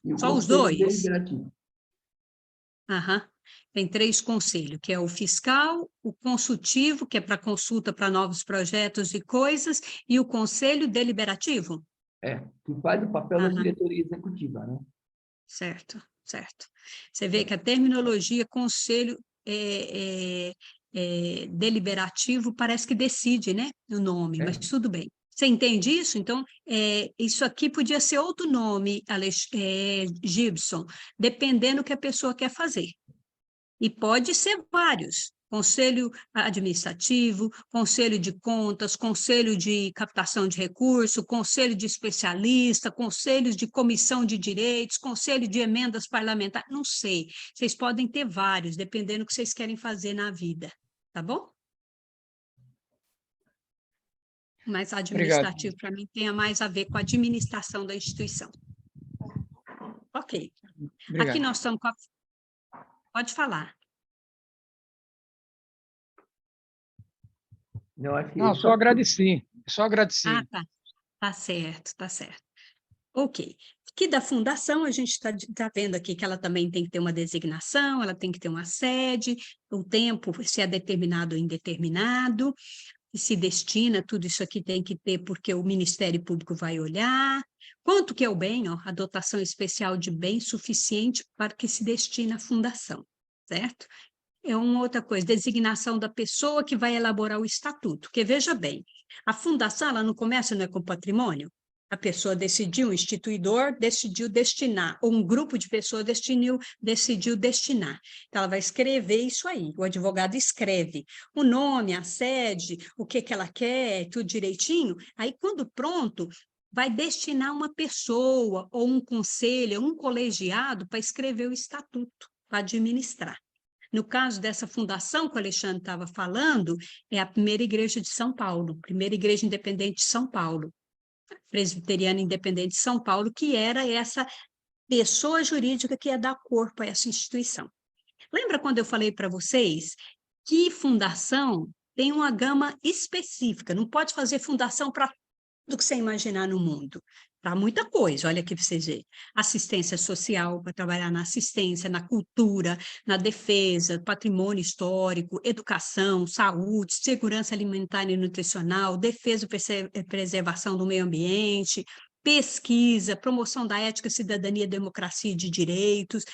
e o só os conselho dois? deliberativo. Tem 3 conselhos, que é o fiscal, o consultivo, que é para consulta para novos projetos e coisas, e o conselho deliberativo? Que faz o papel da diretoria executiva, né? Certo, certo. Você vê que a terminologia conselho deliberativo parece que decide, né, o nome, mas tudo bem. Você entende isso? Então, isso aqui podia ser outro nome, Gibson, dependendo do que a pessoa quer fazer. E pode ser vários. Conselho administrativo, conselho de contas, conselho de captação de recurso, conselho de especialista, conselhos de comissão de direitos, conselho de emendas parlamentares, não sei. Vocês podem ter vários, dependendo do que vocês querem fazer na vida, tá bom? Mas administrativo, para mim, tem mais a ver com a administração da instituição. Ok. Obrigado. Aqui nós estamos com a... Pode falar. Não, só agradeci. Tá certo, tá certo. Ok. Aqui da fundação, a gente está vendo aqui que ela também tem que ter uma designação, ela tem que ter uma sede, o tempo, se é determinado ou indeterminado, e se destina, tudo isso aqui tem que ter, porque o Ministério Público vai olhar. Quanto que é o bem? A dotação especial de bem suficiente para que se destine à fundação, certo? É uma outra coisa, designação da pessoa que vai elaborar o estatuto, porque veja bem, a fundação, ela não começa, não é com patrimônio? A pessoa decidiu, o instituidor decidiu destinar, ou um grupo de pessoas decidiu destinar. Então, ela vai escrever isso aí, o advogado escreve o nome, a sede, o que ela quer, tudo direitinho. Aí, quando pronto, vai destinar uma pessoa, ou um conselho, um colegiado, para escrever o estatuto, para administrar. No caso dessa fundação que o Alexandre estava falando, é a primeira igreja de São Paulo, primeira igreja independente de São Paulo, presbiteriana independente de São Paulo, que era essa pessoa jurídica que ia dar corpo a essa instituição. Lembra quando eu falei para vocês que fundação tem uma gama específica, não pode fazer fundação para tudo que você imaginar no mundo. Para muita coisa, olha aqui para vocês verem. Assistência social, para trabalhar na assistência, na cultura, na defesa, patrimônio histórico, educação, saúde, segurança alimentar e nutricional, defesa e preservação do meio ambiente, pesquisa, promoção da ética, cidadania, democracia e de direitos.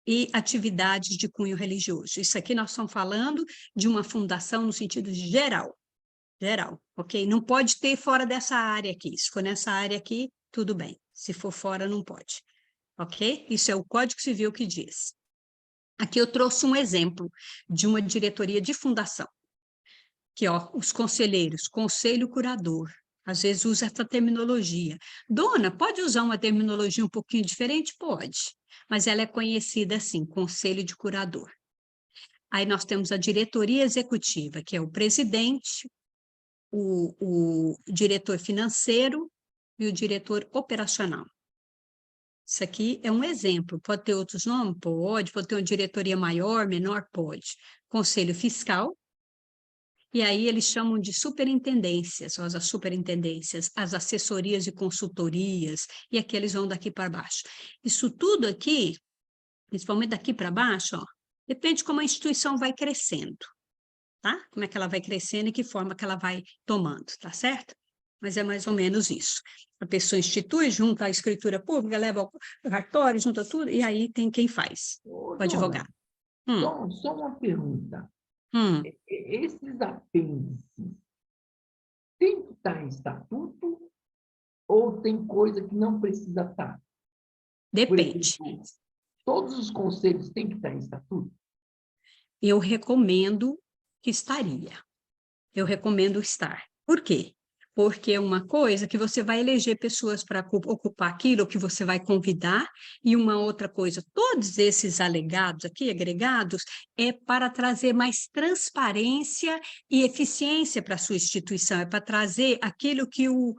e atividades de cunho religioso. Isso aqui nós estamos falando de uma fundação no sentido geral, ok? Não pode ter fora dessa área aqui. Se for nessa área aqui, tudo bem. Se for fora, não pode, ok? Isso é o Código Civil que diz. Aqui eu trouxe um exemplo de uma diretoria de fundação, que, ó, os conselheiros, conselho curador, às vezes usa essa terminologia. Dona, pode usar uma terminologia um pouquinho diferente? Pode, mas ela é conhecida assim, conselho de curador. Aí nós temos a diretoria executiva, que é o presidente, o diretor financeiro e o diretor operacional. Isso aqui é um exemplo. Pode ter outros nomes? Pode ter uma diretoria maior, menor? Pode. Conselho fiscal, e aí eles chamam de superintendências, ou as superintendências, as assessorias e consultorias, e aqui eles vão daqui para baixo. Isso tudo aqui, principalmente daqui para baixo, ó, depende de como a instituição vai crescendo, tá? Como é que ela vai crescendo e que forma que ela vai tomando, tá certo? Mas é mais ou menos isso. A pessoa institui, junta a escritura pública, leva ao cartório, junta tudo, e aí tem quem faz, o advogado. Só uma pergunta. Esses apêndices tem que estar em estatuto ou tem coisa que não precisa estar? Depende. Por exemplo, todos os conselhos têm que estar em estatuto? Eu recomendo que estaria. Eu recomendo estar. Por quê? Porque é uma coisa que você vai eleger pessoas para ocupar aquilo que você vai convidar, e uma outra coisa, todos esses alegados aqui, agregados, é para trazer mais transparência e eficiência para a sua instituição, é para trazer aquilo que o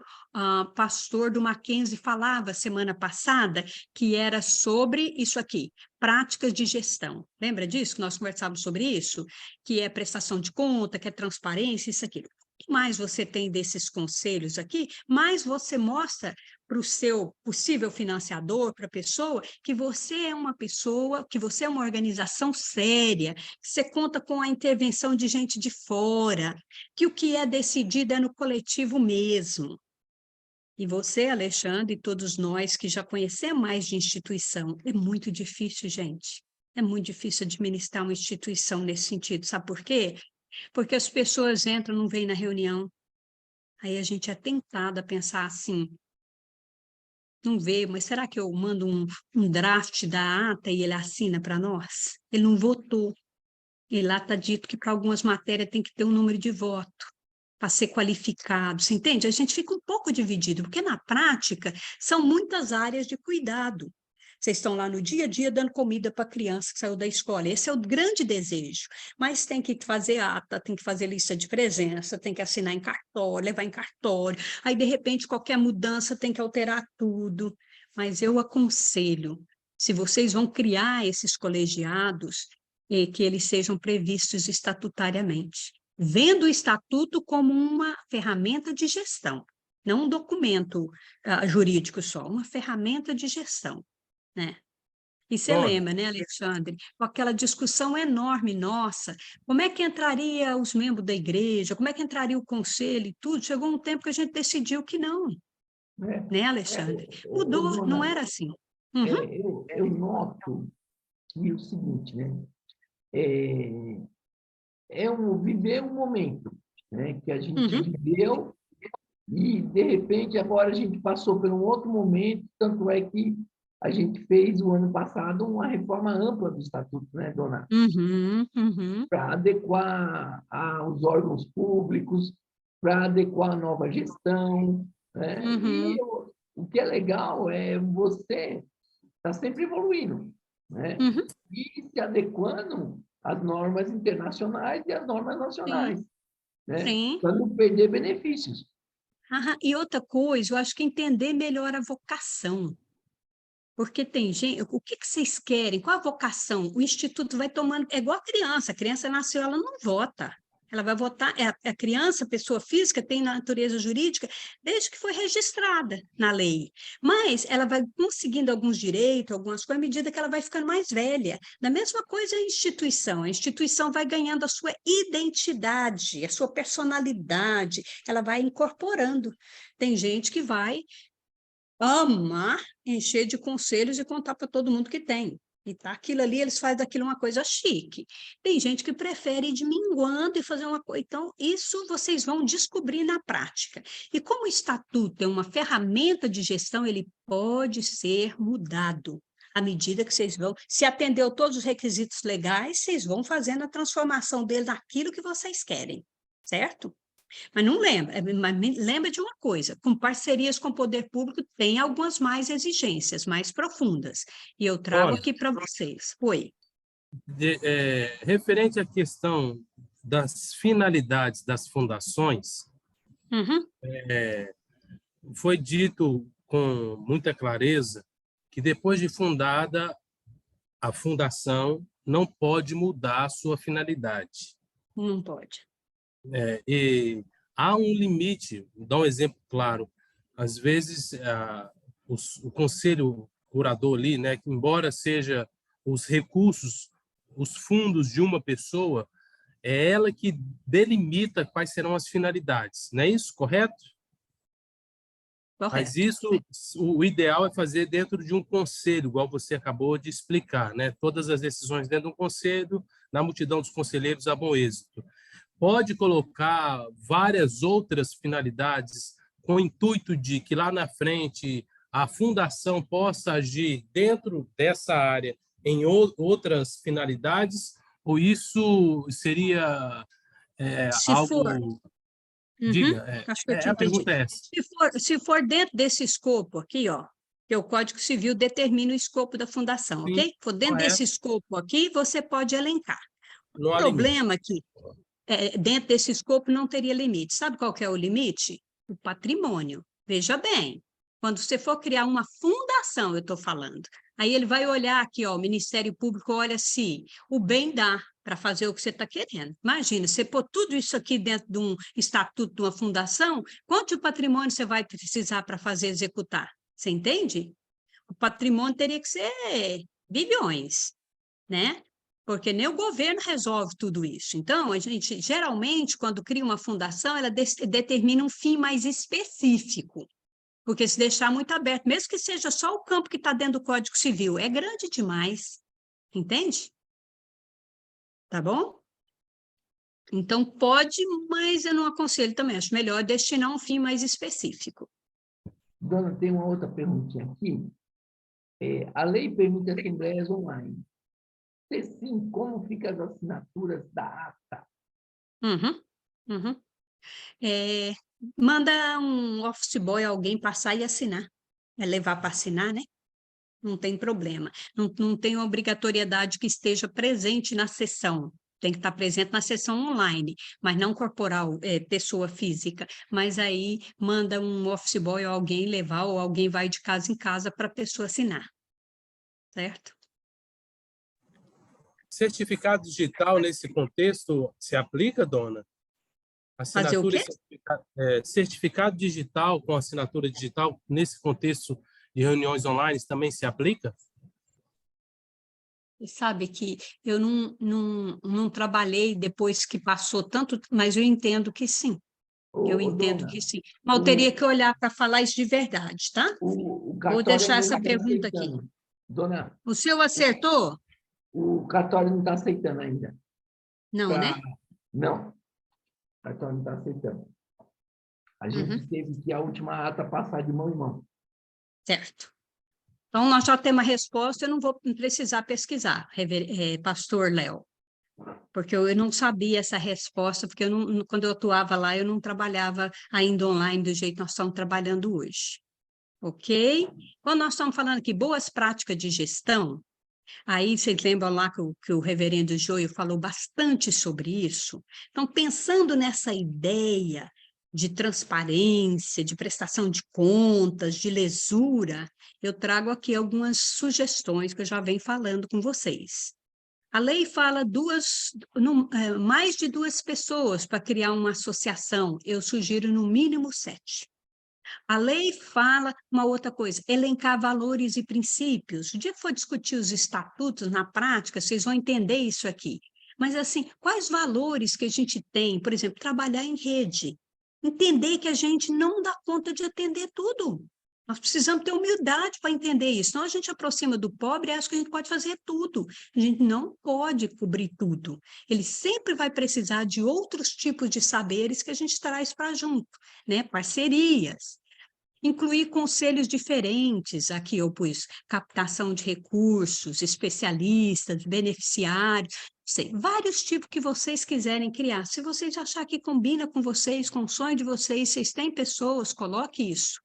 pastor do Mackenzie falava semana passada, que era sobre isso aqui, práticas de gestão. Lembra disso, que nós conversávamos sobre isso? Que é prestação de conta, que é transparência, isso aqui. Quanto mais você tem desses conselhos aqui, mais você mostra para o seu possível financiador, para a pessoa, que você é uma pessoa, que você é uma organização séria, que você conta com a intervenção de gente de fora, que o que é decidido é no coletivo mesmo. E você, Alexandre, e todos nós que já conhecemos mais de instituição, é muito difícil, gente. É muito difícil administrar uma instituição nesse sentido. Sabe por quê? Porque as pessoas entram, não vêm na reunião. Aí a gente é tentado a pensar assim, não vê, mas será que eu mando um draft da ata e ele assina para nós? Ele não votou. E lá está dito que para algumas matérias tem que ter um número de voto para ser qualificado, você entende? A gente fica um pouco dividido, porque na prática são muitas áreas de cuidado. Vocês estão lá no dia a dia dando comida para a criança que saiu da escola, esse é o grande desejo, mas tem que fazer ata, tem que fazer lista de presença, tem que assinar em cartório, levar em cartório, aí de repente qualquer mudança tem que alterar tudo, mas eu aconselho, se vocês vão criar esses colegiados, que eles sejam previstos estatutariamente, vendo o estatuto como uma ferramenta de gestão, não um documento jurídico só, uma ferramenta de gestão, né? E você lembra, né, Alexandre, com aquela discussão enorme nossa, como é que entraria os membros da igreja, como é que entraria o conselho e tudo, chegou um tempo que a gente decidiu que não, né, Alexandre? Mudou, não era assim. Eu noto que o seguinte, né? Viver um momento, né, que a gente viveu e, de repente, agora a gente passou por um outro momento, tanto é que a gente fez, o ano passado, uma reforma ampla do Estatuto, né, dona? Para adequar aos órgãos públicos, para adequar a nova gestão, né? E o que é legal é você estar sempre evoluindo, né? E se adequando às normas internacionais e às normas nacionais, né? Para não perder benefícios. E outra coisa, eu acho que entender melhor a vocação. Porque tem gente, o que vocês querem? Qual a vocação? O instituto vai tomando, é igual a criança nasceu, ela não vota. Ela vai votar, a criança, a pessoa física, tem natureza jurídica desde que foi registrada na lei. Mas ela vai conseguindo alguns direitos, algumas coisas, à medida que ela vai ficando mais velha. Da mesma coisa a instituição vai ganhando a sua identidade, a sua personalidade, ela vai incorporando. Tem gente que vai amar encher de conselhos e contar para todo mundo que tem. E tá aquilo ali, eles fazem daquilo uma coisa chique. Tem gente que prefere ir minguando e fazer uma coisa. Então, isso vocês vão descobrir na prática. E como o estatuto é uma ferramenta de gestão, ele pode ser mudado à medida que vocês vão. Se atendeu todos os requisitos legais, vocês vão fazendo a transformação dele naquilo que vocês querem, certo? Mas não lembra, mas lembra de uma coisa, com parcerias com o poder público tem algumas mais exigências, mais profundas, e eu trago aqui para vocês. Oi. Referente à questão das finalidades das fundações, foi dito com muita clareza que depois de fundada, a fundação não pode mudar a sua finalidade. Não pode. E há um limite, vou dar um exemplo claro. Às vezes, o conselho curador ali, né, que embora seja os recursos, os fundos de uma pessoa, é ela que delimita quais serão as finalidades. Não é isso? Correto? Correto. Mas isso, o ideal é fazer dentro de um conselho, igual você acabou de explicar, né? Todas as decisões dentro de um conselho, na multidão dos conselheiros a bom êxito. Pode colocar várias outras finalidades com o intuito de que lá na frente a fundação possa agir dentro dessa área em outras finalidades, ou isso seria algo... For... Diga, a pergunta é essa. Se for dentro desse escopo aqui, ó, que o Código Civil determina o escopo da fundação, sim, ok? For dentro desse escopo aqui, você pode elencar. O problema aqui, dentro desse escopo não teria limite. Sabe qual que é o limite? O patrimônio. Veja bem, quando você for criar uma fundação, eu estou falando, aí ele vai olhar aqui, ó, o Ministério Público olha se o bem dá para fazer o que você está querendo. Imagina, você pôr tudo isso aqui dentro de um estatuto de uma fundação, quanto de patrimônio você vai precisar para fazer executar? Você entende? O patrimônio teria que ser bilhões, né? Porque nem o governo resolve tudo isso. Então, a gente, geralmente, quando cria uma fundação, ela determina um fim mais específico. Porque se deixar muito aberto, mesmo que seja só o campo que está dentro do Código Civil, é grande demais. Entende? Tá bom? Então, pode, mas eu não aconselho também. Acho melhor destinar um fim mais específico. Dona, tem uma outra perguntinha aqui. A lei permite assembleias online. Se sim, como ficam as assinaturas da ata? Manda um office boy, alguém passar e assinar. Levar para assinar, né? Não tem problema. Não tem obrigatoriedade que esteja presente na sessão. Tem que estar presente na sessão online, mas não corporal, pessoa física. Mas aí manda um office boy ou alguém levar, ou alguém vai de casa em casa para a pessoa assinar. Certo? Certificado digital, nesse contexto, se aplica, dona? Fazer o quê? Certificado digital com assinatura digital, nesse contexto de reuniões online, também se aplica? Sabe que eu não trabalhei depois que passou tanto, mas eu entendo que sim. Eu entendo que sim. Mas eu teria que olhar para falar isso de verdade, tá? Vou deixar essa pergunta aqui. Dona, o seu acertou? O cartório não está aceitando ainda. Não, né? Não. O cartório não está aceitando. A gente teve que a última ata passar de mão em mão. Certo. Então, nós já temos a resposta, eu não vou precisar pesquisar, pastor Léo, porque eu não sabia essa resposta, porque quando eu atuava lá, eu não trabalhava ainda online do jeito que nós estamos trabalhando hoje. Ok? Quando nós estamos falando aqui, boas práticas de gestão, aí vocês lembram lá que o reverendo Joio falou bastante sobre isso? Então, pensando nessa ideia de transparência, de prestação de contas, de lesura, eu trago aqui algumas sugestões que eu já venho falando com vocês. A lei fala mais de 2 pessoas para criar uma associação, eu sugiro no mínimo 7. A lei fala uma outra coisa, elencar valores e princípios. O dia que for discutir os estatutos na prática, vocês vão entender isso aqui. Mas, assim, quais valores que a gente tem? Por exemplo, trabalhar em rede. Entender que a gente não dá conta de atender tudo. Nós precisamos ter humildade para entender isso. Senão a gente aproxima do pobre e acha que a gente pode fazer tudo. A gente não pode cobrir tudo. Ele sempre vai precisar de outros tipos de saberes que a gente traz para junto, né? Parcerias. Incluir conselhos diferentes, aqui eu pus captação de recursos, especialistas, beneficiários, sei, vários tipos que vocês quiserem criar. Se vocês acharem que combina com vocês, com o sonho de vocês, vocês têm pessoas, coloque isso.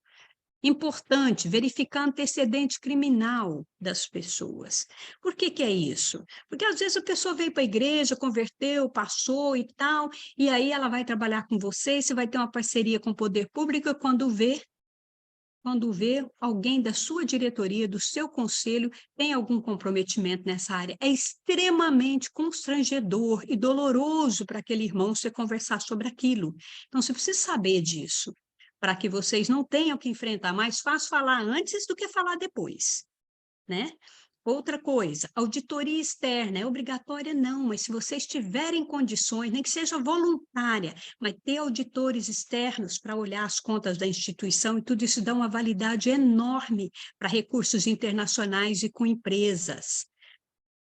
Importante, verificar antecedente criminal das pessoas. Por que que é isso? Porque às vezes a pessoa veio para a igreja, converteu, passou e tal, e aí ela vai trabalhar com você vai ter uma parceria com o poder público, e quando vê alguém da sua diretoria, do seu conselho, tem algum comprometimento nessa área. É extremamente constrangedor e doloroso para aquele irmão você conversar sobre aquilo. Então, você precisa saber disso, para que vocês não tenham que enfrentar. Mais fácil falar antes do que falar depois, né? Outra coisa, auditoria externa, é obrigatória? Não, mas se vocês tiverem condições, nem que seja voluntária, mas ter auditores externos para olhar as contas da instituição, e tudo isso dá uma validade enorme para recursos internacionais e com empresas.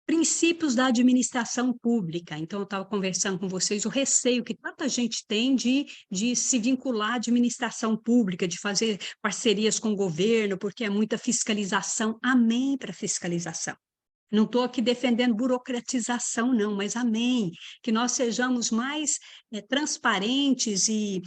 Princípios da administração pública. Então, eu estava conversando com vocês o receio que tanta gente tem de se vincular à administração pública, de fazer parcerias com o governo, porque é muita fiscalização. Amém para fiscalização. Não estou aqui defendendo burocratização, não, mas amém, que nós sejamos mais transparentes e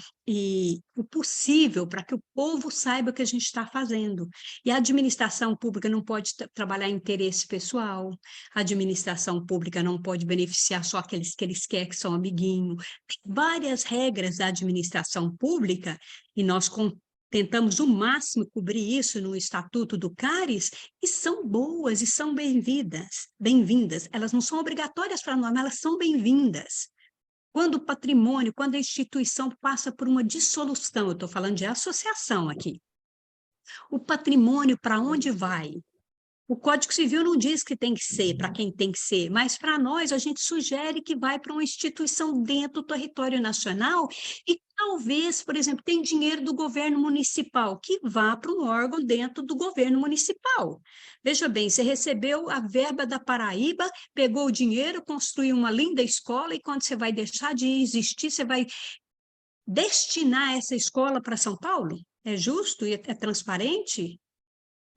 o possível para que o povo saiba o que a gente está fazendo. E a administração pública não pode trabalhar interesse pessoal, a administração pública não pode beneficiar só aqueles que eles querem, que são amiguinhos. Tem várias regras da administração pública, e nós tentamos o máximo cobrir isso no Estatuto do CARES, e são boas e são bem-vindas. Elas não são obrigatórias para nós, mas elas são bem-vindas. Quando o patrimônio, quando a instituição passa por uma dissolução, eu estou falando de associação aqui, o patrimônio para onde vai? O Código Civil não diz que tem que ser, para quem tem que ser, mas para nós a gente sugere que vai para uma instituição dentro do território nacional e talvez, por exemplo, tem dinheiro do governo municipal, que vá para um órgão dentro do governo municipal. Veja bem, você recebeu a verba da Paraíba, pegou o dinheiro, construiu uma linda escola e quando você vai deixar de existir, você vai destinar essa escola para São Paulo? É justo e é transparente?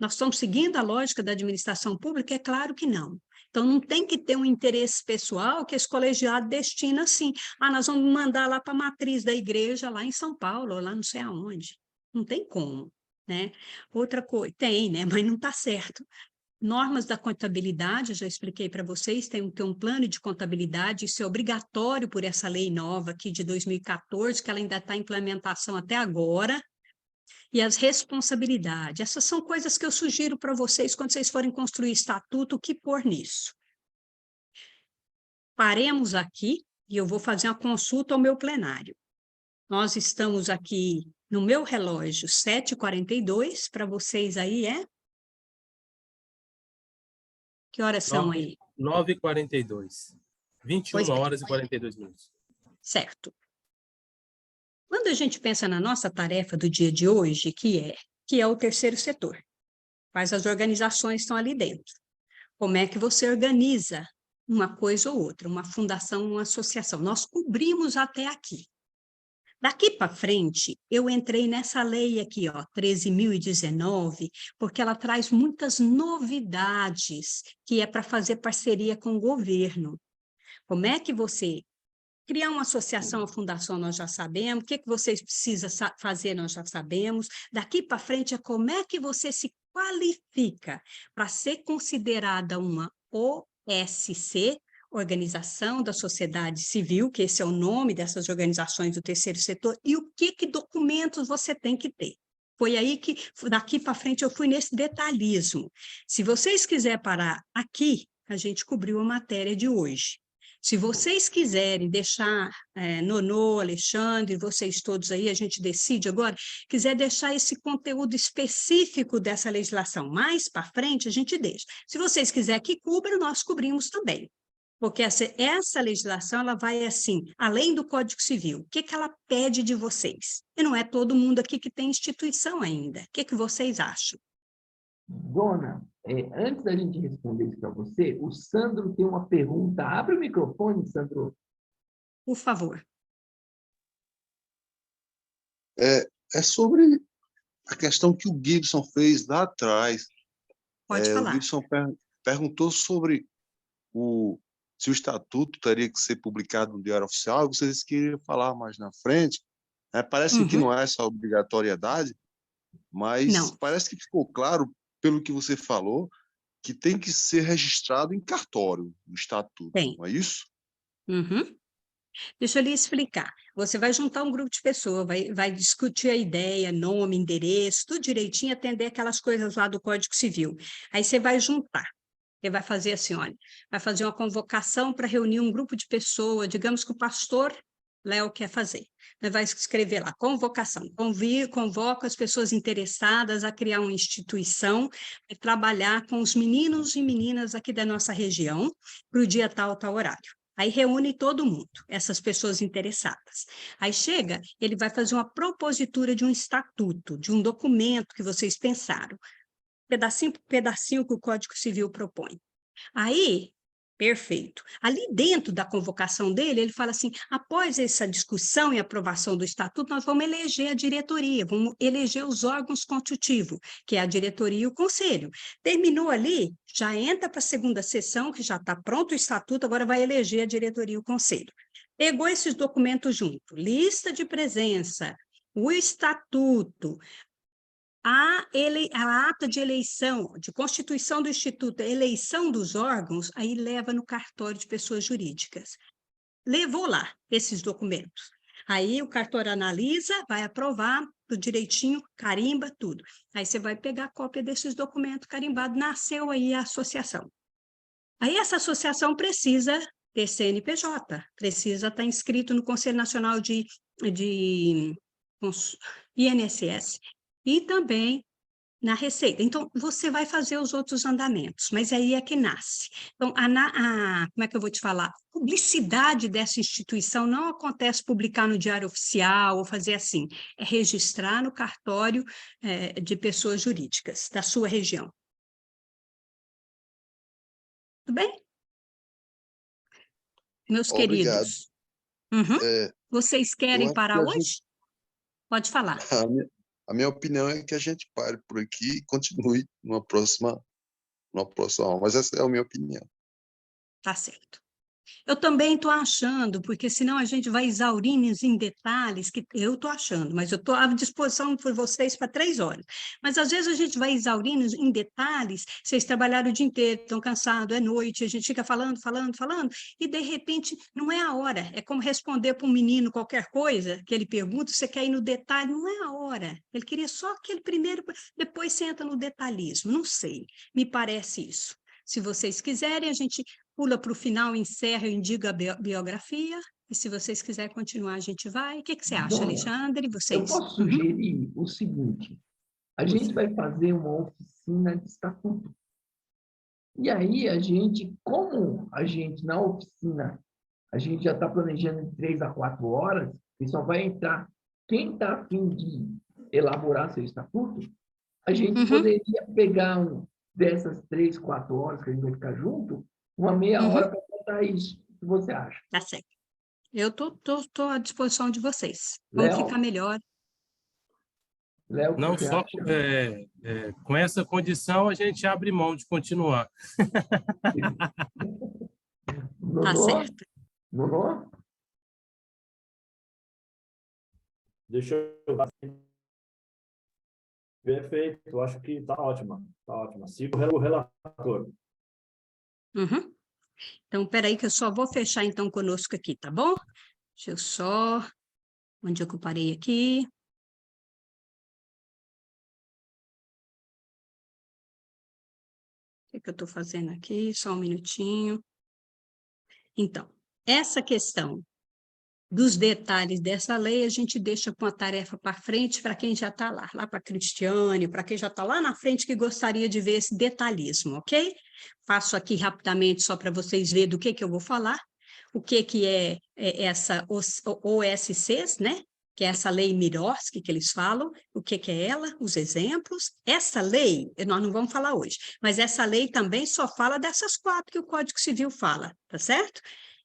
Nós estamos seguindo a lógica da administração pública? É claro que não. Então, não tem que ter um interesse pessoal que esse colegiado destina assim. Nós vamos mandar lá para a matriz da igreja, lá em São Paulo, ou lá não sei aonde. Não tem como, né? Outra coisa, tem, né? Mas não está certo. Normas da contabilidade, eu já expliquei para vocês, tem que ter um plano de contabilidade, isso é obrigatório por essa lei nova aqui de 2014, que ela ainda está em implementação até agora. E as responsabilidades, essas são coisas que eu sugiro para vocês quando vocês forem construir estatuto, o que pôr nisso. Paremos aqui e eu vou fazer uma consulta ao meu plenário. Nós estamos aqui no meu relógio 7h42, para vocês aí é? Que horas são aí? 9h42. 21h42. Certo. Quando a gente pensa na nossa tarefa do dia de hoje, que é o terceiro setor, quais as organizações estão ali dentro, como é que você organiza uma coisa ou outra, uma fundação, uma associação, nós cobrimos até aqui. Daqui para frente, eu entrei nessa lei aqui, 13.019, porque ela traz muitas novidades, que é para fazer parceria com o governo. Como é que você criar uma associação ou fundação, nós já sabemos. O que vocês precisam fazer, nós já sabemos. Daqui para frente, é como é que você se qualifica para ser considerada uma OSC, Organização da Sociedade Civil, que esse é o nome dessas organizações do terceiro setor, e o que documentos você tem que ter. Foi aí que, daqui para frente, eu fui nesse detalhismo. Se vocês quiserem parar aqui, a gente cobriu a matéria de hoje. Se vocês quiserem deixar, Nonô, Alexandre, vocês todos aí, a gente decide agora, quiser deixar esse conteúdo específico dessa legislação mais para frente, a gente deixa. Se vocês quiserem que cubra, nós cobrimos também. Porque essa legislação, ela vai assim, além do Código Civil. O que ela pede de vocês? E não é todo mundo aqui que tem instituição ainda. O que vocês acham? Dona, antes da gente responder isso para você, o Sandro tem uma pergunta. Abre o microfone, Sandro. Por favor. É sobre a questão que o Gibson fez lá atrás. Pode O falar. Gibson perguntou sobre se o estatuto teria que ser publicado no Diário Oficial. Vocês queriam falar mais na frente. Parece que não é essa obrigatoriedade, mas não. Parece que ficou claro, pelo que você falou, que tem que ser registrado em cartório, o estatuto, Tem. não é isso? Uhum. Deixa eu lhe explicar. Você vai juntar um grupo de pessoas, vai discutir a ideia, nome, endereço, tudo direitinho, atender aquelas coisas lá do Código Civil. Aí você vai juntar. Você vai fazer assim, olha, vai fazer uma convocação para reunir um grupo de pessoas, digamos que o pastor Léo quer fazer. Vai escrever lá, convocação, convoca as pessoas interessadas a criar uma instituição e trabalhar com os meninos e meninas aqui da nossa região para o dia tal horário. Aí reúne todo mundo, essas pessoas interessadas. Aí chega, ele vai fazer uma propositura de um estatuto, de um documento que vocês pensaram, pedacinho por pedacinho que o Código Civil propõe. Aí, perfeito. Ali dentro da convocação dele, ele fala assim, após essa discussão e aprovação do estatuto, nós vamos eleger a diretoria, vamos eleger os órgãos constitutivos, que é a diretoria e o conselho. Terminou ali, já entra para a segunda sessão, que já está pronto o estatuto, agora vai eleger a diretoria e o conselho. Pegou esses documentos junto, lista de presença, o estatuto, a ata de eleição, de constituição do Instituto, a eleição dos órgãos, aí leva no cartório de pessoas jurídicas. Levou lá esses documentos. Aí o cartório analisa, vai aprovar tudo direitinho, carimba tudo. Aí você vai pegar a cópia desses documentos carimbados, nasceu aí a associação. Aí essa associação precisa ter CNPJ, precisa estar inscrito no Conselho Nacional de INSS, e também na Receita. Então, você vai fazer os outros andamentos, mas aí é que nasce. Então, como é que eu vou te falar? A publicidade dessa instituição não acontece publicar no Diário Oficial ou fazer assim, é registrar no cartório de pessoas jurídicas da sua região. Tudo bem? Meus Obrigado. queridos. Vocês querem parar hoje? Pode falar. A minha opinião é que a gente pare por aqui e continue numa próxima aula, mas essa é a minha opinião. Tá certo. Eu também estou achando, porque senão a gente vai exaurindo em detalhes, que eu estou achando, mas eu estou à disposição por vocês para 3 horas. Mas às vezes a gente vai exaurindo em detalhes, vocês trabalharam o dia inteiro, estão cansados, é noite, a gente fica falando, e de repente não é a hora. É como responder para um menino qualquer coisa que ele pergunta, você quer ir no detalhe, não é a hora. Ele queria só aquele primeiro, depois você entra no detalhismo, não sei, me parece isso. Se vocês quiserem, a gente pula para o final, encerra, eu indico a biografia, e se vocês quiserem continuar, a gente vai. O que você acha, Dona, Alexandre? Vocês? eu posso sugerir o seguinte, a gente vai fazer uma oficina de estatuto. E aí, como a gente, na oficina, a gente já está planejando de 3 a 4 horas, e só vai entrar quem está a fim de elaborar seu estatuto, a gente poderia pegar dessas 3, 4 horas que a gente vai ficar junto, uma meia hora para contar isso. O que você acha? Tá certo. Eu tô à disposição de vocês. Léo? Vamos ficar melhor. Léo, Não só com essa condição a gente abre mão de continuar. Tá certo. Nonô? Deixa eu... Perfeito, eu acho que está ótima. Está ótima. Siga o relator. Então, peraí que eu só vou fechar então conosco aqui, tá bom? Deixa eu só... Onde é que eu parei aqui? O que eu estou fazendo aqui? Só um minutinho. Então, essa questão dos detalhes dessa lei, a gente deixa com a tarefa para frente para quem já está lá para a Cristiane, para quem já está lá na frente que gostaria de ver esse detalhismo, ok? Passo aqui rapidamente só para vocês verem do que eu vou falar, o que é essa OSCs, né? Que é essa lei Miroski que eles falam, o que é ela, os exemplos. Essa lei, nós não vamos falar hoje, mas essa lei também só fala dessas 4 que o Código Civil fala, tá certo?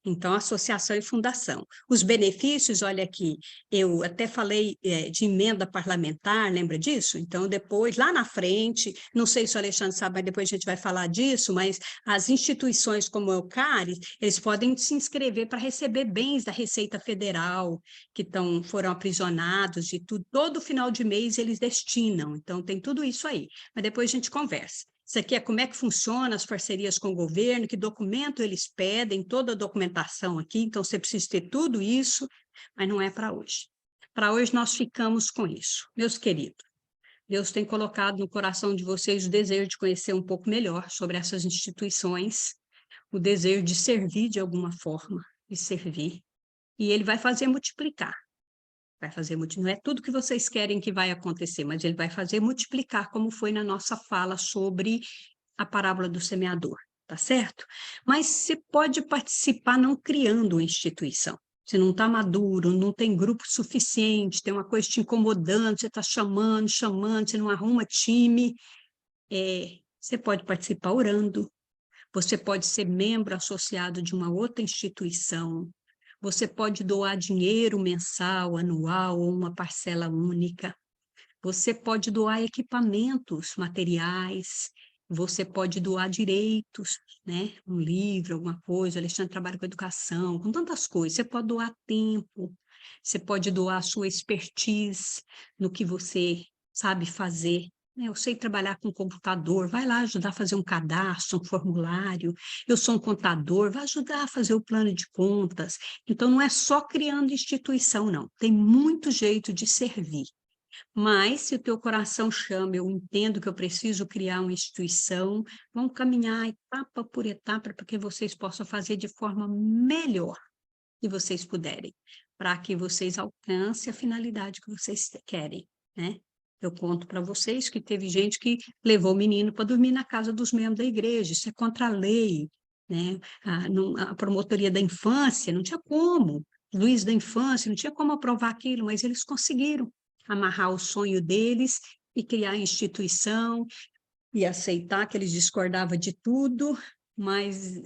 Então, associação e fundação. Os benefícios, olha aqui, eu até falei de emenda parlamentar, lembra disso? Então, depois, lá na frente, não sei se o Alexandre sabe, mas depois a gente vai falar disso, mas as instituições como o CARES, eles podem se inscrever para receber bens da Receita Federal, que foram aprisionados e tudo. Todo final de mês eles destinam, então tem tudo isso aí. Mas depois a gente conversa. Isso aqui é como é que funciona as parcerias com o governo, que documento eles pedem, toda a documentação aqui, então você precisa ter tudo isso, mas não é para hoje. Para hoje nós ficamos com isso. Meus queridos, Deus tem colocado no coração de vocês o desejo de conhecer um pouco melhor sobre essas instituições, o desejo de servir de alguma forma, de servir, e Ele vai fazer multiplicar. Não é tudo que vocês querem que vai acontecer, mas ele vai fazer multiplicar, como foi na nossa fala sobre a parábola do semeador, tá certo? Mas você pode participar não criando uma instituição. Você não está maduro, não tem grupo suficiente, tem uma coisa te incomodando, você está chamando, você não arruma time. Você pode participar orando, você pode ser membro associado de uma outra instituição, você pode doar dinheiro mensal, anual ou uma parcela única. Você pode doar equipamentos, materiais. Você pode doar direitos, né? Um livro, alguma coisa. O Alexandre trabalha com educação, com tantas coisas. Você pode doar tempo. Você pode doar a sua expertise no que você sabe fazer. Eu sei trabalhar com computador, vai lá ajudar a fazer um cadastro, um formulário. Eu sou um contador, vai ajudar a fazer o plano de contas. Então, não é só criando instituição, não. Tem muito jeito de servir. Mas, se o teu coração chama, eu entendo que eu preciso criar uma instituição, vamos caminhar etapa por etapa para que vocês possam fazer de forma melhor que vocês puderem, para que vocês alcancem a finalidade que vocês querem, né? Eu conto para vocês que teve gente que levou o menino para dormir na casa dos membros da igreja, isso é contra a lei, né? A promotoria da infância não tinha como, juiz da infância não tinha como aprovar aquilo, mas eles conseguiram amarrar o sonho deles e criar a instituição e aceitar que eles discordavam de tudo, mas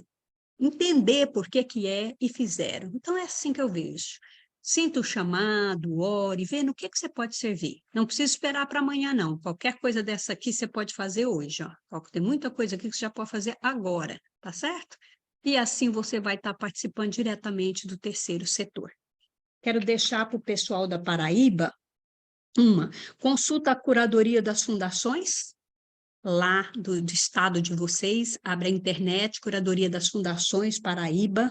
entender por que é e fizeram. Então, é assim que eu vejo. Sinta o chamado, ore, vê no que você pode servir. Não precisa esperar para amanhã, não. Qualquer coisa dessa aqui você pode fazer hoje. Ó. Tem muita coisa aqui que você já pode fazer agora, tá certo? E assim você vai estar participando diretamente do terceiro setor. Quero deixar para o pessoal da Paraíba consulta a curadoria das fundações, lá do estado de vocês, abre a internet, Curadoria das Fundações Paraíba,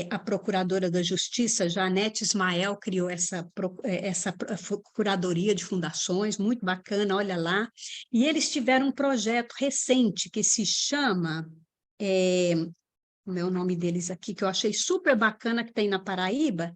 a Procuradora da Justiça, Janete Ismael, criou essa Curadoria de Fundações, muito bacana, olha lá, e eles tiveram um projeto recente que se chama, o meu nome deles aqui, que eu achei super bacana, que tem na Paraíba,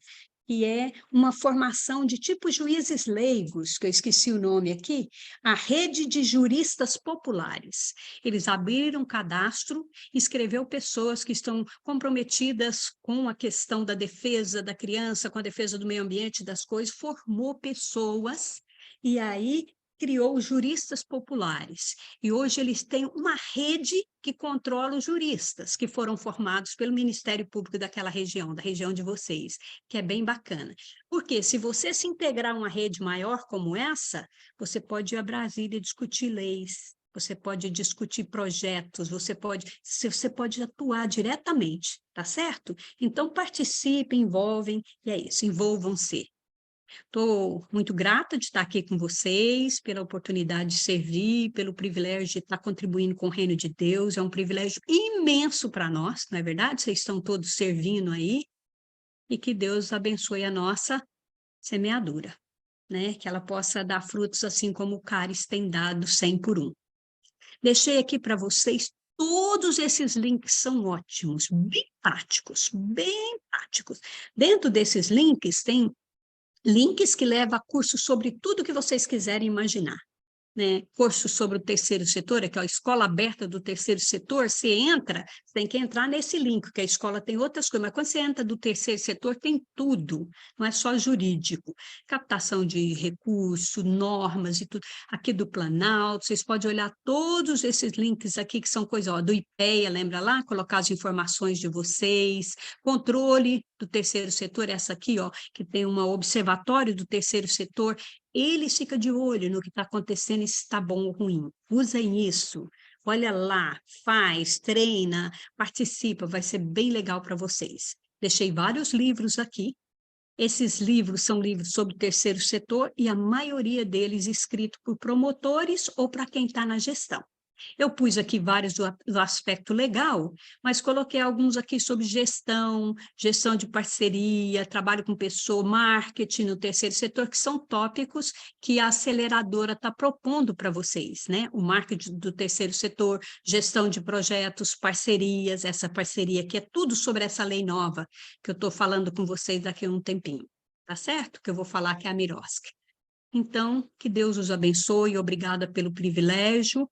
que é uma formação de tipo juízes leigos, que eu esqueci o nome aqui, a Rede de Juristas Populares. Eles abriram um cadastro, escreveu pessoas que estão comprometidas com a questão da defesa da criança, com a defesa do meio ambiente, das coisas, formou pessoas, e aí criou juristas populares. E hoje eles têm uma rede que controla os juristas, que foram formados pelo Ministério Público daquela região, da região de vocês, que é bem bacana. Porque se você se integrar a uma rede maior como essa, você pode ir a Brasília discutir leis, você pode discutir projetos, você pode atuar diretamente, tá certo? Então, participem, e é isso, envolvam-se. Estou muito grata de estar aqui com vocês, pela oportunidade de servir, pelo privilégio de estar contribuindo com o reino de Deus. É um privilégio imenso para nós, não é verdade? Vocês estão todos servindo aí. E que Deus abençoe a nossa semeadura, né? Que ela possa dar frutos assim como o Caris tem dado 100 por 1. Deixei aqui para vocês Todos esses links são ótimos, bem práticos, bem práticos. Dentro desses links, tem links que levam a cursos sobre tudo que vocês quiserem imaginar. Né, curso sobre o terceiro setor, que é a escola aberta do terceiro setor, você entra, você tem que entrar nesse link, que a escola tem outras coisas, mas quando você entra do terceiro setor, tem tudo, não é só jurídico, captação de recurso, normas e tudo, aqui do Planalto, vocês podem olhar todos esses links aqui, que são coisas, ó, do IPEA, lembra lá? Colocar as informações de vocês, controle do terceiro setor, essa aqui, ó, que tem um observatório do terceiro setor, eles ficam de olho no que está acontecendo e se está bom ou ruim. Usem isso. Olha lá, faz, treina, participa, vai ser bem legal para vocês. Deixei vários livros aqui. Esses livros são livros sobre o terceiro setor e a maioria deles escritos por promotores ou para quem está na gestão. Eu pus aqui vários do aspecto legal, mas coloquei alguns aqui sobre gestão, gestão de parceria, trabalho com pessoa, marketing no terceiro setor, que são tópicos que a aceleradora está propondo para vocês, né? O marketing do terceiro setor, gestão de projetos, parcerias, essa parceria que é tudo sobre essa lei nova que eu estou falando com vocês daqui a um tempinho, tá certo? Que eu vou falar que é a Mirosk. Então, que Deus os abençoe, obrigada pelo privilégio.